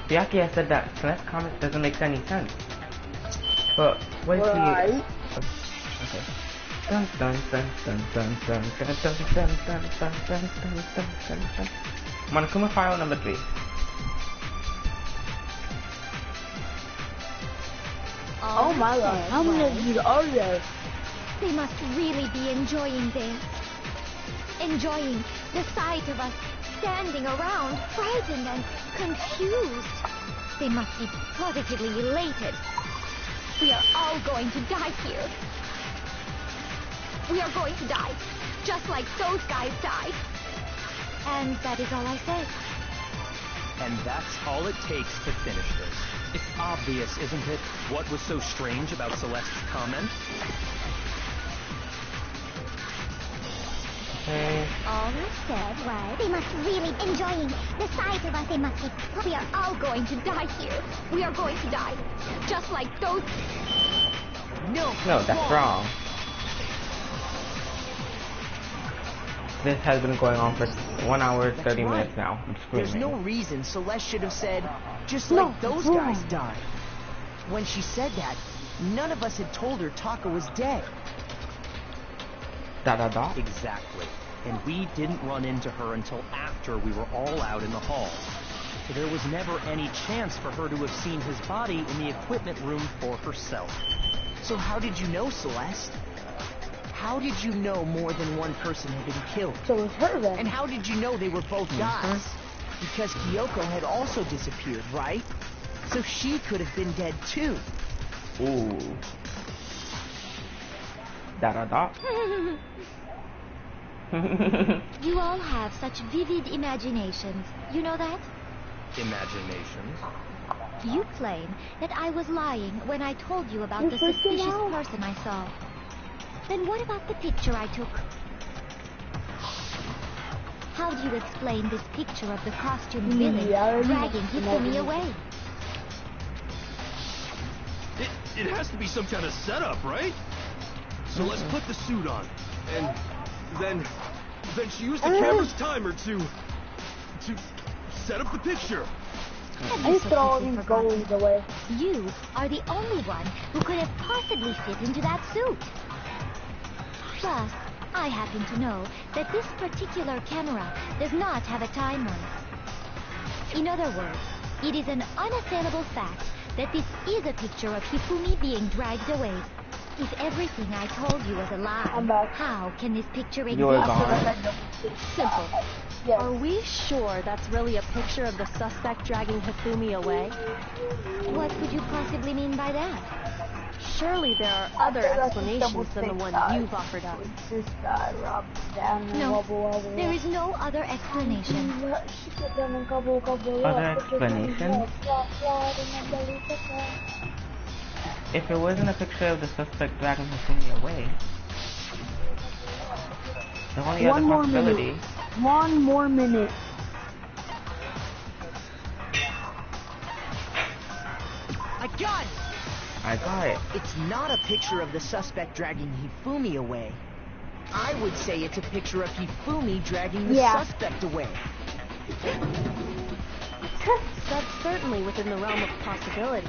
Byakuya said that Celeste's comment doesn't make any sense. But what is Right. he? Okay. Dun dun dun dun dun dun dun dun dun dun dun dun dun dun dun dun. Monokuma file number 3. Oh my god, how many of you are there? They must really be enjoying this. Enjoying the sight of us standing around, frightened and confused. They must be positively elated. We are all going to die here. We are going to die, just like those guys died. And that is all I say. And that's all it takes to finish this. It's obvious, isn't it, what was so strange about Celeste's comment? Okay. All said, right? They must really enjoying the sight of us. They must be. We are all going to die here. We are going to die, just like those. No, No, that's wrong. This has been going on for 1 hour, 30 minutes now. I'm screaming. There's no reason Celeste should have said, just like those guys died. When she said that, none of us had told her Taka was dead. Exactly. And we didn't run into her until after we were all out in the hall. So there was never any chance for her to have seen his body in the equipment room for herself. So how did you know, Celeste? How did you know more than one person had been killed? So it was her then. And how did you know they were both guys? Because Kyoko had also disappeared, right? So she could have been dead too. Ooh. You all have such vivid imaginations. You know that? Imaginations? You claim that I was lying when I told you about the suspicious person I saw. Then what about the picture I took? How do you explain this picture of the costumed villain dragging Hifumi away? It has to be some kind of setup, right? So let's put the suit on, and then she used the camera's timer to set up the picture. I used to throw these goalies away. You are the only one who could have possibly fit into that suit. Plus, I happen to know that this particular camera does not have a timer. In other words, it is an unassailable fact that this is a picture of Hifumi being dragged away. If everything I told you was a lie, how can this picture exist? You're gone. Simple. Yes. Are we sure that's really a picture of the suspect dragging Hifumi away? What could you possibly mean by that? Surely there are other explanations than the one you've offered up. This guy robbed down and No, wobble, wobble. there is no other explanation. Other explanation? If it wasn't a picture of the suspect dragging Hifumi away, the only other possibility... One more minute. I got it! I got it. It's not a picture of the suspect dragging Hifumi away. I would say it's a picture of Hifumi dragging the suspect away. That's certainly within the realm of possibility.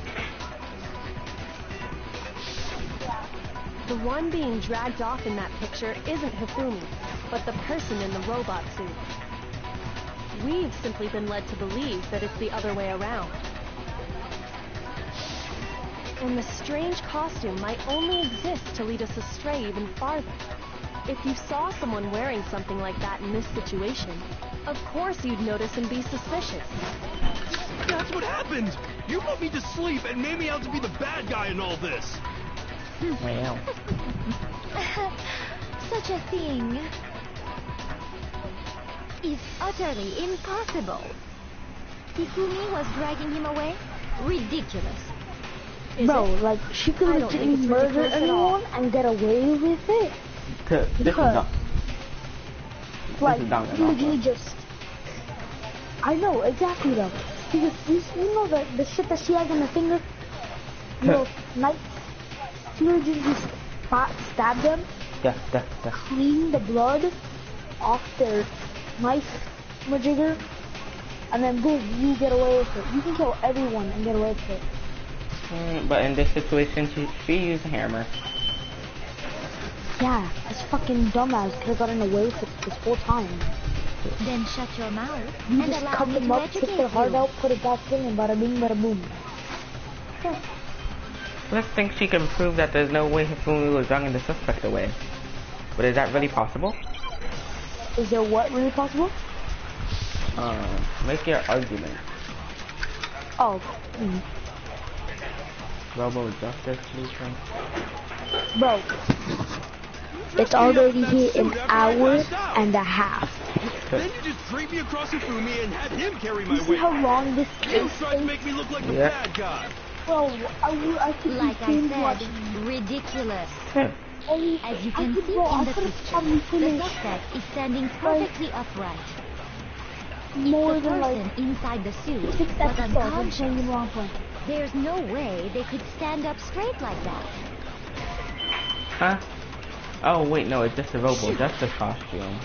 The one being dragged off in that picture isn't Hifumi, but the person in the robot suit. We've simply been led to believe that it's the other way around. And the strange costume might only exist to lead us astray even farther. If you saw someone wearing something like that in this situation, of course you'd notice and be suspicious. That's what happened! You put me to sleep and made me out to be the bad guy in all this! Well. Such a thing is utterly impossible. Hifumi was dragging him away? Ridiculous. Bro, like, she could literally murder anyone and get away with it. This is dumb. Like, This is dumb. literally just... I know, exactly though. Because, you know the shit that she has in her finger? You know, knife? She literally just stab them, clean the blood off their knife majigger, and then boom, you get away with it. You can kill everyone and get away with it. But in this situation, she used a hammer. Yeah, this fucking dumbass could have gotten away with it this whole time. Then shut your mouth You and just allow cut me them to up, educate take their heart you. out, put it back in, and bada bing, bada boom. Let's think she can prove that there's no way Hifumi was dragging the suspect away. But is that really possible? Is there what really possible? Make your argument. Oh, Robo Justice Solution. bro. It's already here an hour and a half. Then you just drape me across Hifumi and have him carry my You see weight. how long this You is? tried to make me look like the bad guy. Bro, I could Like I binge said, watching. ridiculous. As you can see in the picture, the suspect is standing perfectly upright. more The than person like inside the suit 6 was episodes. I'm unconscious. saying the wrong one. There's no way they could stand up straight like that. Huh? Oh wait, no, it's just the Robo Justice costume,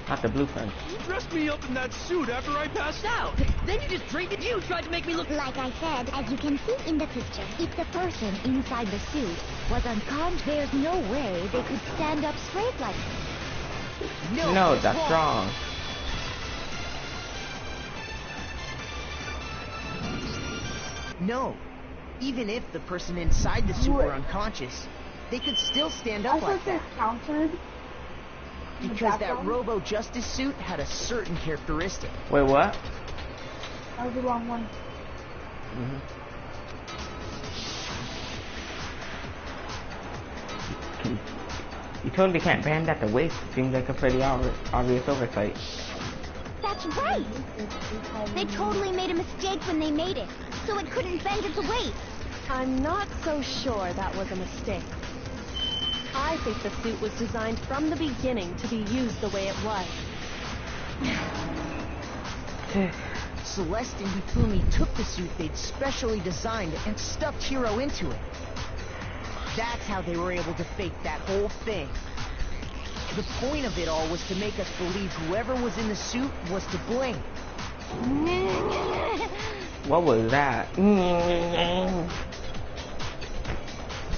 not the blueprint. You dressed me up in that suit after I passed out. Then you just drank it. You tried to make me look. Like I said, as you can see in the picture, If the person inside the suit was unconscious, there's no way they could stand up straight like that. No, that's wrong. No. Even if the person inside the suit were unconscious, they could still stand I up like thought that that. counted. Because that Robo Justice suit had a certain characteristic. Wait, what? That was the wrong one. You totally can't band at the waist. Seems like a pretty obvious oversight. that's right. They totally made a mistake when they made it, so it couldn't bend at the waist. I'm not so sure that was a mistake. I think the suit was designed from the beginning to be used the way it was. Celeste and Hifumi took the suit they'd specially designed and stuffed Hiro into it. That's how they were able to fake that whole thing. The point of it all was to make us believe whoever was in the suit was to blame. What was that?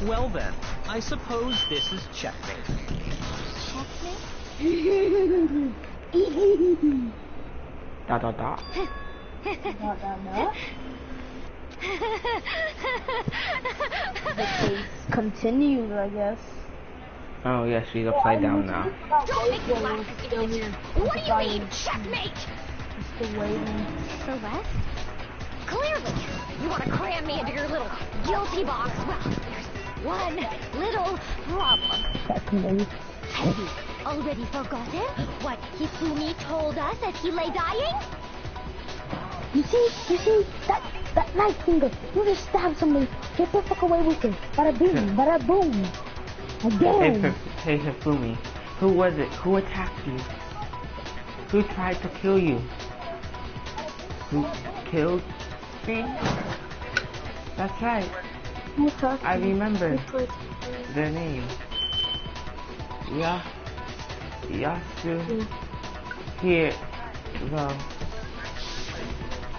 Well then, I suppose this is checkmate. Dot dot dot. The case continues, I guess. Oh yeah, she's upside down now. Don't make me laugh, you idiot. What do you mean, checkmate? Still waiting. Celeste? Clearly, you want to cram me into your little guilty box. Well, there's one little problem. Have you already forgotten what Hifumi told us as he lay dying? You see, that knife finger. You just stabbed somebody. Get the fuck away with it. Bada bing, bada boom. Again. Hey Hifumi, who was it? Who attacked you? Who tried to kill you? Who killed me? That's right. I remember their name. Yasu. Here. Well.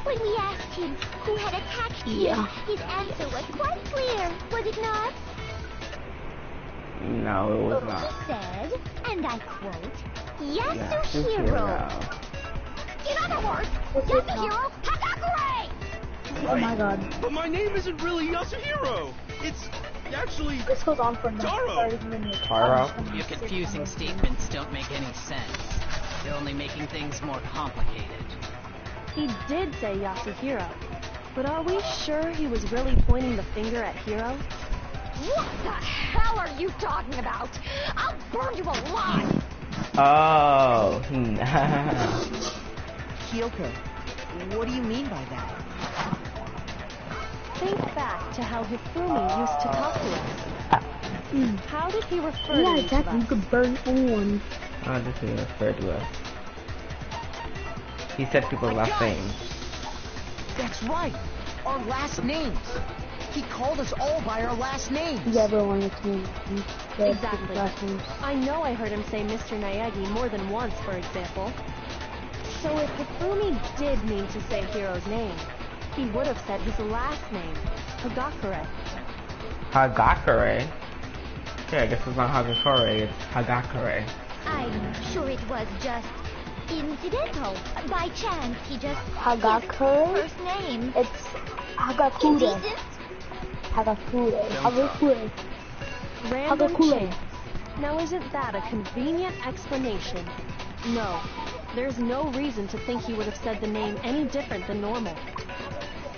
When we asked him who had attacked you, his answer was quite clear, was it not? No, it was not. He said, and I quote, Yasuhiro. In other words, Yasuhiro Hagakure! Oh my god. But my name isn't really Yasuhiro. It's actually This goes on for another Taro. 30 minutes. Taro? Your confusing statements don't make any sense. They're only making things more complicated. He did say Yasuhiro, but are we sure he was really pointing the finger at Hiro? What the hell are you talking about? I'll burn you alive! Oh. Kyoko, what do you mean by that? Think back to how Hifumi used to talk to us. How did he refer to Yeah, each of exactly. You us? could burn anyone. Oh, this is referred to us. He said people's last names. That's right. Our last names. He called us all by our last names. Yeah, everyone is me. Exactly. I know I heard him say Mr. Naegi more than once, for example. So if Hifumi did mean to say Hiro's name, he would have said his last name, Hagakure. Hagakure? Yeah, I guess it's not Hagakure, it's Hagakure. I'm sure it was just incidental. By chance, he just Hagakure? his first name. It's Hagakure. Indecent? Hagakure. Hagakure. Random Hagakure. chance. Now isn't that a convenient explanation? No. There's no reason to think he would have said the name any different than normal.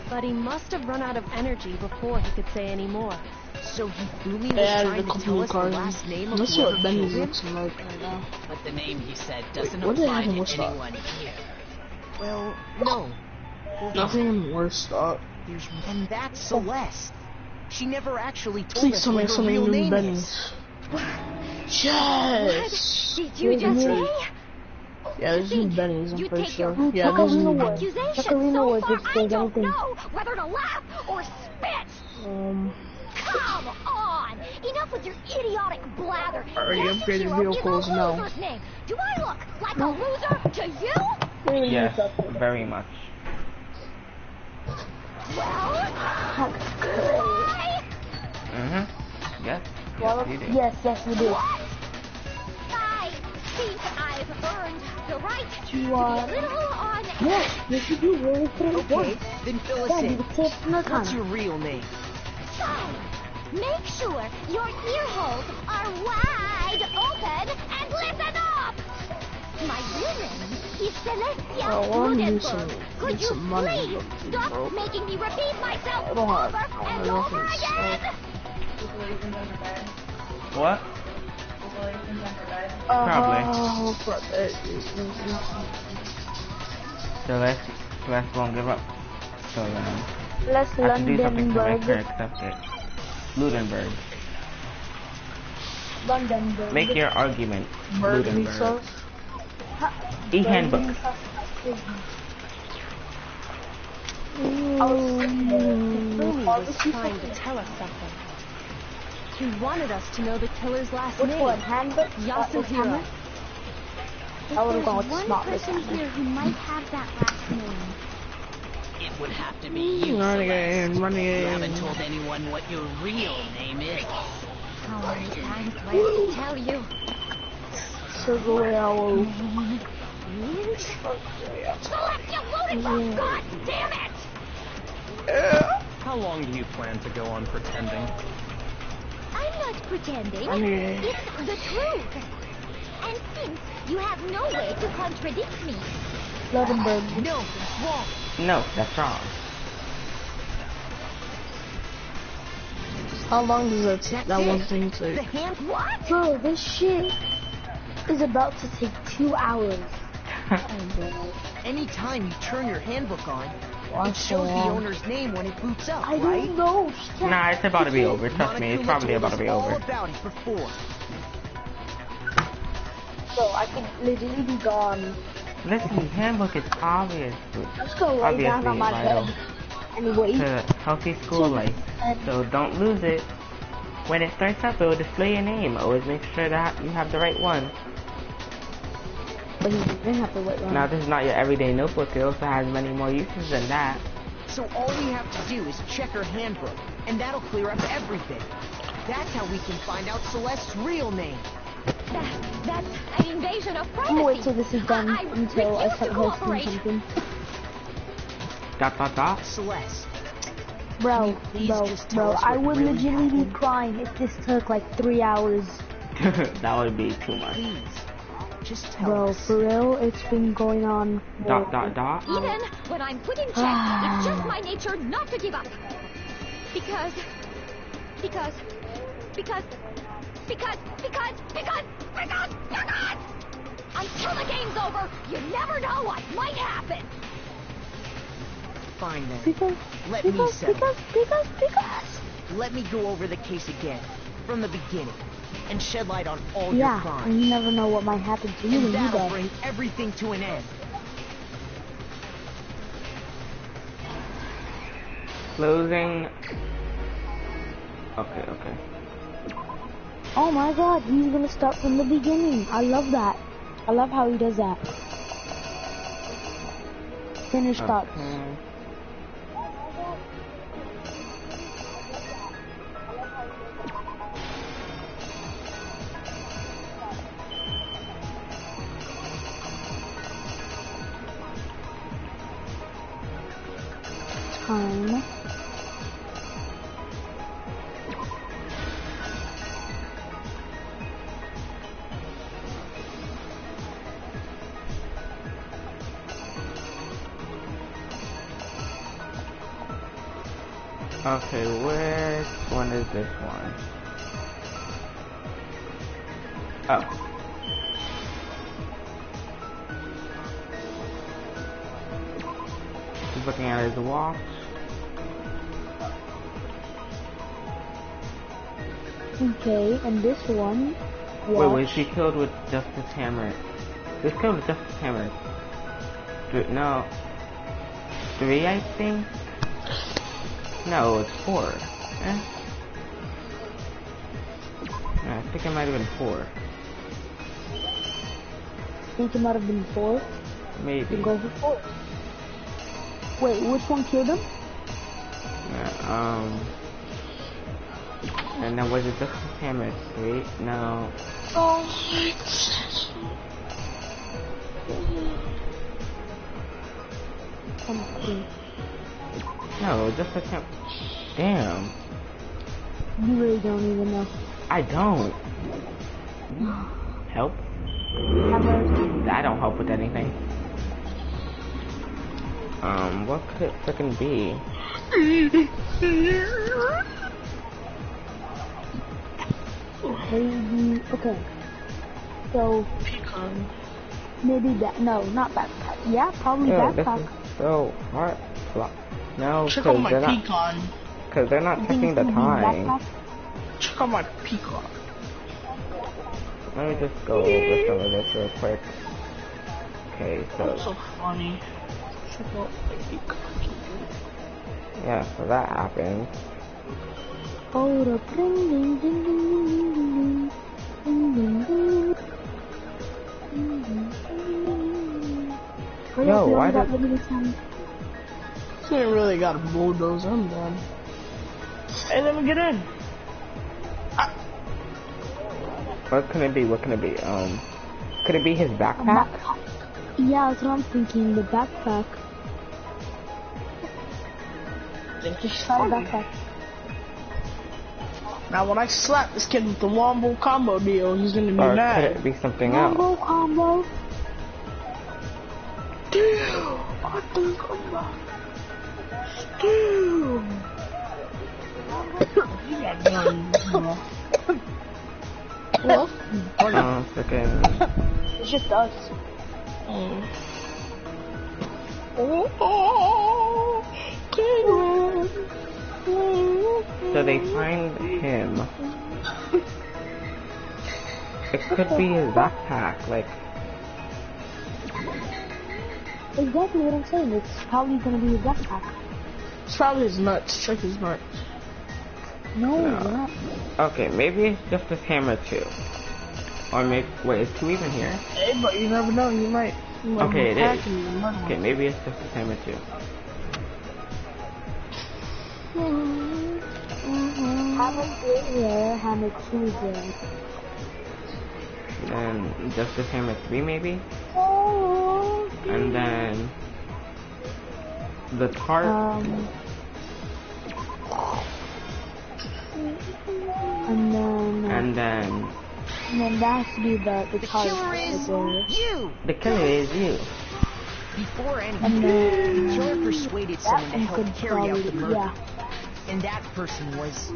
But he must have run out of energy before he could say any more. So Hifumi was trying to tell us the last name of Let's see whoever what Benny's killed him? looks like right now. But the name he said doesn't what did apply I to watch that? anyone here. Well, no. Nothing worse thought. And that's Celeste. She never actually told Please us tell me what it's her something real new name Benny's. is. Yes! Did you just say? Yeah, this is Benny's, I'm You pretty take your sure. Yeah, this is Chocolina Benny's. Woods. accusation Chocolina so Woods, far, if I there's don't anything. know whether to laugh or spit. Come on! Enough with your idiotic blather. Already Your upgraded hero vehicles is a now. loser's name. Do I look like a loser to you? Yes, very much. Well, why? Yes. Well, Yes, you do. yes, you do. What? I think I've earned the right to be a What? little on Yes, you do. Really through Okay, then fill us Yeah, in. you can say it no time. What's your real name? Fine. Make sure your ear holes are wide open and listen up. My real name is Celestia Oh, I need Ludenberg. Could need you some money. please stop making me repeat myself I don't have- over I and don't over think so. again? What? Probably. Oh, but Celeste won't give up. So Let's I have to do something to make her Lundenberg. accept it. Ludenberg. Lundenberg. Make your argument. Bird meat Ludenberg. sauce. E-handbook. Fumi was trying to tell us something. He wanted us to know the killer's last Which name. one? Handbook? Yasuhiro. I would have gone with One smart person here who might have that last name. It would have to be you, Renegade, Celeste. You haven't renegade. told anyone what your real name is. How many times do I have to tell you? Civilio. Celestia Ludenberg! God damn it! How long do you plan to go on pretending? I'm not pretending. Okay. It's the truth. And since you have no way to contradict me, Lundenberg. No, that's wrong. No, that's wrong. How long does that one thing The take? hand. what? Bro, this shit is about to take 2 hours. Anytime you turn your handbook on, Why it so shows the long? owner's name when it boots up, I right? don't know. She can't- Nah, it's about to be over. Trust me, it's Monokuma probably told about to us be all over. about it before. Bro, I could literally be gone. Listen, handbook is obvious. Just go lay down on my Obviously bed and wait. To healthy school life. So don't lose it. When it starts up, it will display your name. Always make sure that you have the right one. But you didn't have to wait long. Now, this is not your everyday notebook. It also has many more uses than that. So all we have to do is check her handbook, and that'll clear up everything. That's how we can find out Celeste's real name. That's an invasion of privacy. I'm gonna wait till this is done I until I refuse start to hosting cooperate. something. Dot. Celeste, Bro, please just tell bro, us I what would really legitimately be happened? crying if this took like 3 hours. That would be too much. please, just tell Bro, us. for real, it's been going on. Dot. Even when I'm put in check, it's just my nature not to give up. Because until the game's over, you never know what might happen. Fine then. Because, Let me settle. because. Let me go over the case again, from the beginning, and shed light on all your Yeah, and crimes. you never know what might happen to you And when you that'll die. bring everything to an end. Closing. Okay. Oh my god, he's gonna start from the beginning. I love that. I love how he does that. Finish thoughts. Okay. Time. Okay, which one is this one? Oh. He's looking at his watch. Okay, and this one. Wait, was he killed with Justice Hammer? He was killed with Justice Hammer. No. 3, I think? No, it's 4. I think it might have been 4. I think it might have been 4. Maybe. Go for 4. Wait, which one killed him? And then was it just Hammer 3? No. Oh, No, just a Hammer. Damn. You really don't even know. I don't. Help? I don't help with anything. What could it frickin' be? Maybe, okay. So, maybe that, no, not backpack. Yeah, probably backpack. So hard. No, check out my they're pecan. not. Because they're not checking the time. Check out my peacock. Let me just go over some of this real quick. Okay, so. That's so funny. Check out my peacock. Yeah, so that happened. Oh, the ding ding ding ding ding ding ding ding. Yo, why did... You ain't really gotta bulldoze them, man. Hey, let me get in. What can it be? What can it be? Could it be his backpack? Yeah, that's what I'm thinking. The backpack. Just try the backpack. Now, when I slap this kid with the wombo combo deal, he's gonna be mad. Could it be something else? Wombo combo. Damn! I think I'm back. Damn! You got done, What? Freaking. It's just us. So they find him. It could be his backpack, like. Exactly what I'm saying. It's probably gonna be his backpack. It's probably his nuts. Check his nuts. No, not. Okay, maybe it's just his hammer too. Or maybe, wait, is 2 even here? Hey, but you never know. You might okay, it is. You Okay, maybe it's just his hammer too. Hammer 3 there, Hammer 2 there. Then Justice Hammer 3 maybe? Oh, and then the tart. And then that has to be the tart. Killer is you. The killer is you. Before anything, the killer persuaded someone to help carry out the murder. Yeah. And that person was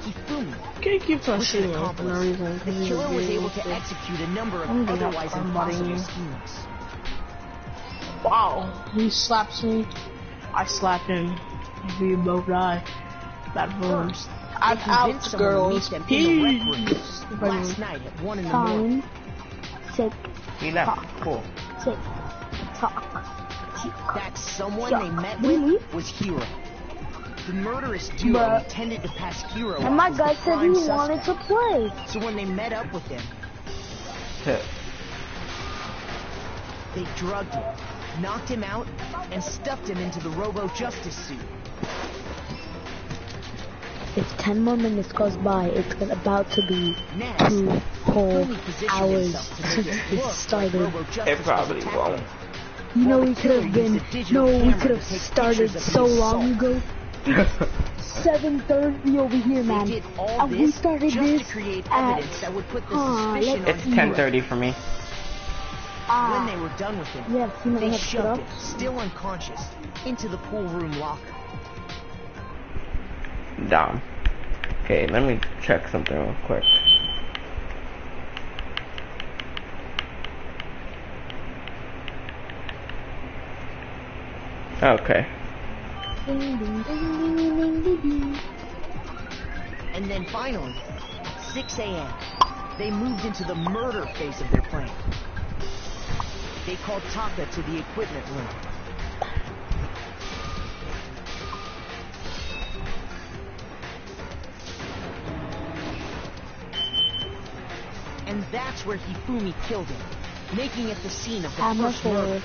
Hifumi. Can't keep on shooting The for no reason. The killer was able to execute a number of otherwise impossible schemes. Wow, he slaps me, I slap him, we both die. That burns. I'm out, girls. Last night at 1 in the morning. Sick. He left. Cool. Sick. Talk. That someone they met with was Hiro. The murderous duo intended to pass Hiro. And my guy said he wanted to play. So when they met up with him, they drugged him, knocked him out, and stuffed him into the Robo-Justice suit. If 10 more minutes goes by, it's about to be 2 whole hours since this started. It probably won't. You know we could have been, we could have started so long ago. 7:30 over here, man. And we started this at, it's 10:30 for me. When they were done with him, yes, they shoved him, still unconscious, into the pool room locker. Dumb. Okay, let me check something real quick. Okay. Ding, ding, ding, ding, ding, ding, ding. And then finally, at 6 a.m., they moved into the murder phase of their plan. They called Taka to the equipment room. And that's where Hifumi killed him, making it the scene of the first murder.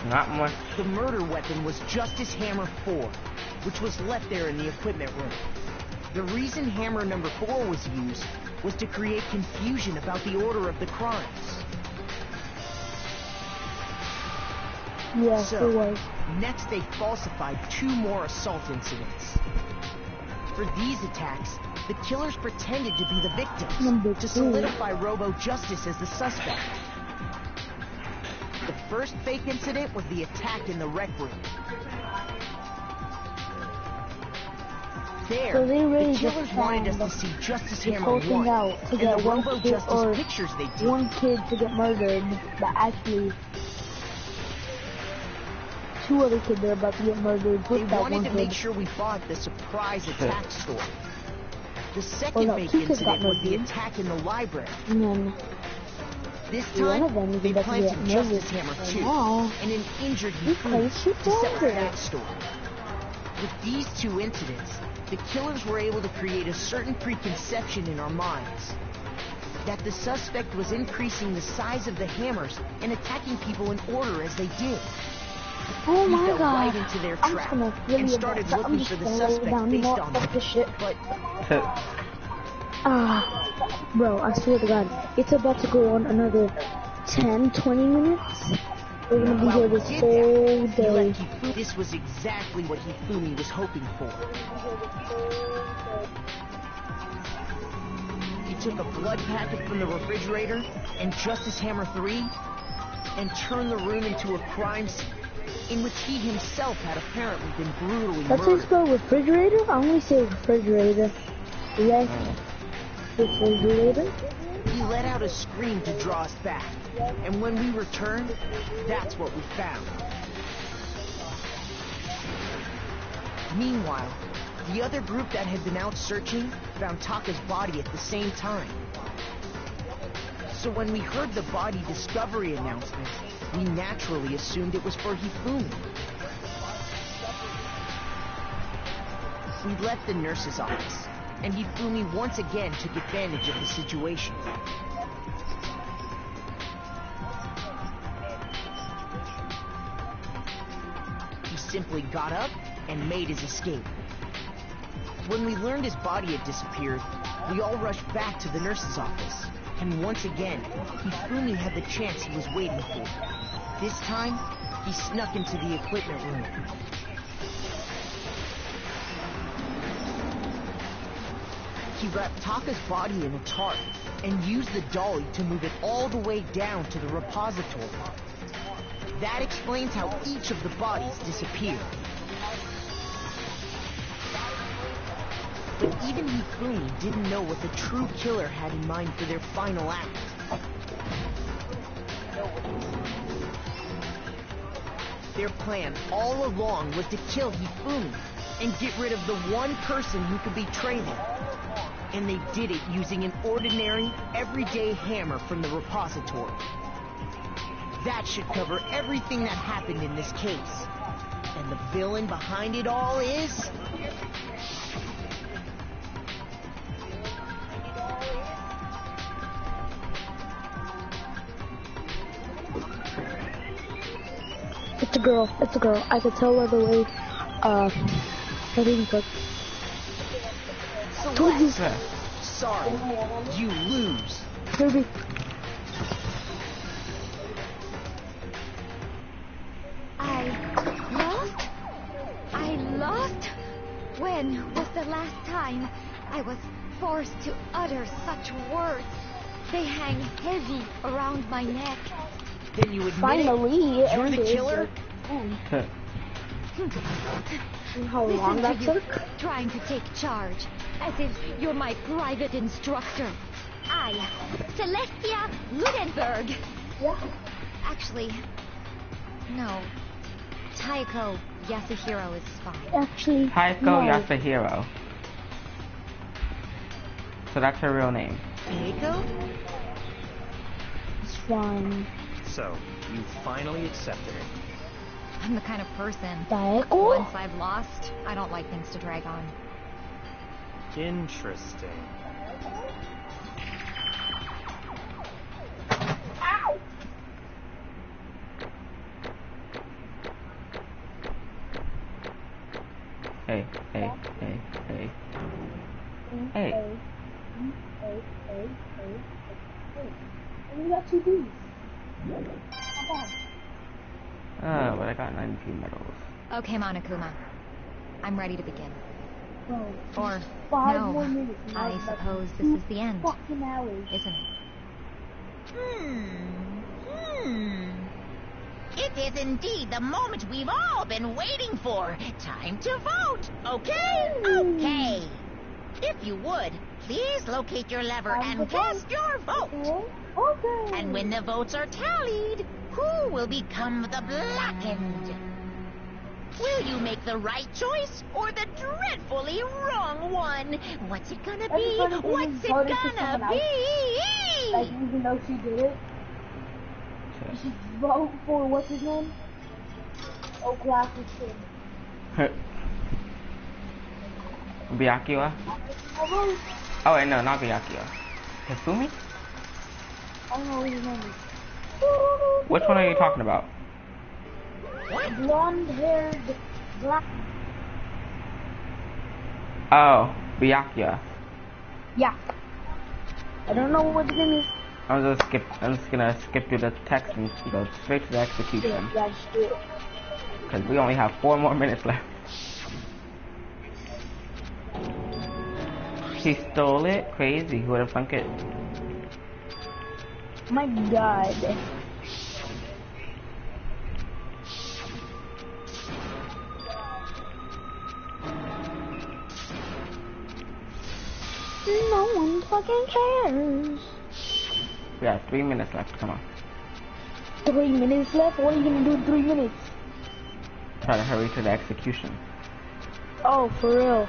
Not much. The murder weapon was Justice Hammer 4, which was left there in the equipment room. The reason Hammer number 4 was used was to create confusion about the order of the crimes. Yes, it was. Next they falsified 2 more assault incidents. For these attacks, the killers pretended to be the victims to solidify Robo Justice as the suspect. The first fake incident was the attack in the rec room. There, So they really the killers just wanted us to see Justice Hammer 1 out to and get the one Robo kid Justice or pictures they did. one kid to get murdered, but actually 2 other kids are about to get murdered. They With that wanted one to kid. make sure we bought the surprise attack story. The second no, fake 2 kids got incident was the murdered. attack in the library. And then This one of time, them is they about to planted get Justice murdered. Hammer 2 Now, and an injured because Hifumi she to set died. that story. With these 2 incidents, the killers were able to create a certain preconception in our minds that the suspect was increasing the size of the hammers and attacking people in order as they did. oh We my fell god. right into their I'm trap just gonna really and started I'm looking just for the gonna lay it suspect down, you based know, on fuck that. this shit. But Bro, I swear to god, it's about to go on another 10-20 minutes. We're gonna be while here we this did whole that, we let day. Hifumi. This was exactly what Hifumi was hoping for. He took a blood packet from the refrigerator and Justice Hammer 3 and turned the room into a crime scene in which he himself had apparently been brutally That's how you murdered. spell refrigerator? I only say refrigerator. Yes. Refrigerator? He let out a scream to draw us back, and when we returned, that's what we found. Meanwhile, the other group that had been out searching found Taka's body at the same time. So when we heard the body discovery announcement, we naturally assumed it was for Hifumi. We left the nurse's office, and Hifumi once again took advantage of the situation. He simply got up and made his escape. When we learned his body had disappeared, we all rushed back to the nurse's office. And once again, Hifumi had the chance he was waiting for. This time, he snuck into the equipment room. He wrapped Taka's body in a tarp and used the dolly to move it all the way down to the repository. That explains how each of the bodies disappeared. But even Hifumi didn't know what the true killer had in mind for their final act. Their plan all along was to kill Hifumi and get rid of the one person who could betray them. And they did it using an ordinary, everyday hammer from the repository. That should cover everything that happened in this case. And the villain behind it all is... It's a girl. It's a girl. I could tell by the way, everything cooks. Told you. Sorry, you lose. Kirby. I lost? When was the last time I was forced to utter such words? They hang heavy around my neck. Then you admit Finally, it? You're the killer? How long that took? Trying to take charge, as if you're my private instructor. I, Celestia Ludenberg. Yeah. Actually, no. Taiko Yasuhiro is fine. Actually, Taiko no. Yasuhiro. So that's her real name. Taiko? It's fine. So, you finally accepted it. I'm the kind of person. Taiko? Once I've lost, I don't like things to drag on. Interesting. Ow! Hey, hey, hey, hey. Hey. And you got 2 Bs. But I got 92 medals. Okay, Monokuma. I'm ready to begin. Bro, Or, 5 no, more minutes. I Like suppose this 2 is the end, fucking hours. isn't it? It is indeed the moment we've all been waiting for. Time to vote, okay? Okay. If you would, please locate your lever and cast your vote. Okay. And when the votes are tallied, who will become the blackened? Will you make the right choice or the dreadfully wrong one? What's it gonna be? What's it gonna be? Like, even though she did it, you should vote for what's his name? Oh, classic kid. Byakuya? Oh wait, no, not Byakuya. Kasumi? I don't know what his name is. Which one are you talking about? Blonde-haired, black. Oh, Byakuya. Yeah. I don't know what his name is. I'm just gonna skip through the text and go straight to the execution. Yeah, just do it. Because we only have 4 more minutes left. She stole it? Crazy. Who would have thunk it? My god. No one fucking cares. We have 3 minutes left. Come on. 3 minutes left? What are you gonna do in 3 minutes? Try to hurry to the execution. Oh, for real.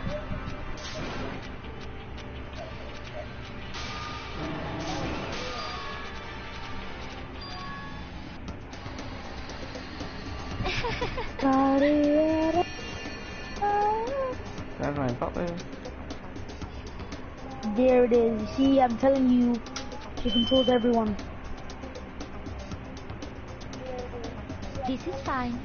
That's my butler. There it is. See, I'm telling you, she controls everyone. This is fine.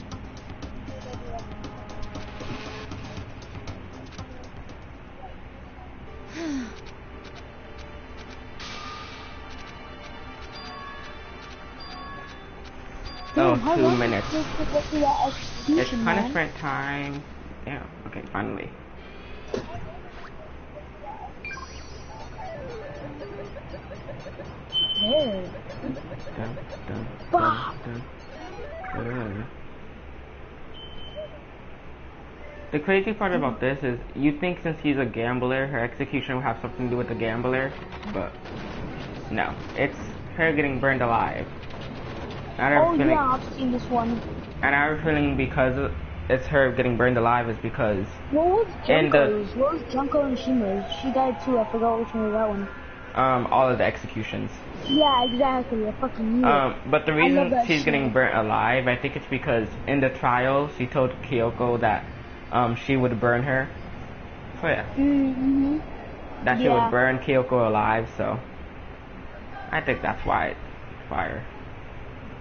Oh, How 2 long minutes. does it take to get to that It's execution, man? punishment time. Yeah, okay, finally. There. Dun, dun, Bah. dun, dun. The crazy part about this is, you think since he's a gambler, her execution will have something to do with the gambler, but no, it's her getting burned alive. And I have Oh a feeling, yeah, I've seen this one. and I have a feeling because it's her getting burned alive is because What was in the Junko's? What was Junko and Shima's? She died too, I forgot which one was that one. all of the executions. Yeah, exactly, I fucking knew it. But the love reason that she's shit. getting burnt alive, I think it's because in the trial she told Kyoko that she would burn her. So yeah, Mm-hmm. that she Yeah. would burn Kyoko alive. So I think that's why it's fire.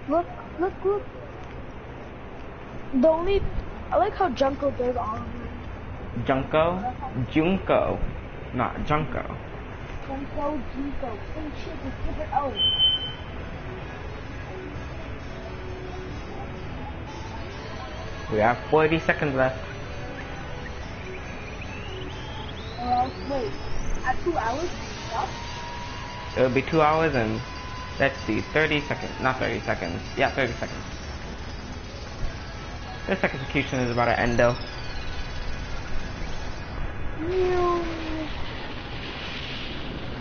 Look, look, look. The only... I like how Junko does all of them. Junko, not Junko. Junko, same shit, just different O. We have 40 seconds left. Wait, at 2 hours? Stop? It'll be 2 hours and let's see, 30 seconds. Not 30 seconds. Yeah, 30 seconds. This execution is about to end though.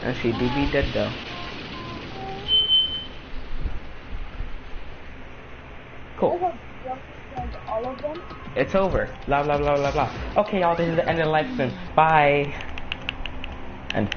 And she do be dead though. Cool. all of them. It's over. Blah blah blah blah blah. Okay, y'all, this is the end of the live stream. Bye. And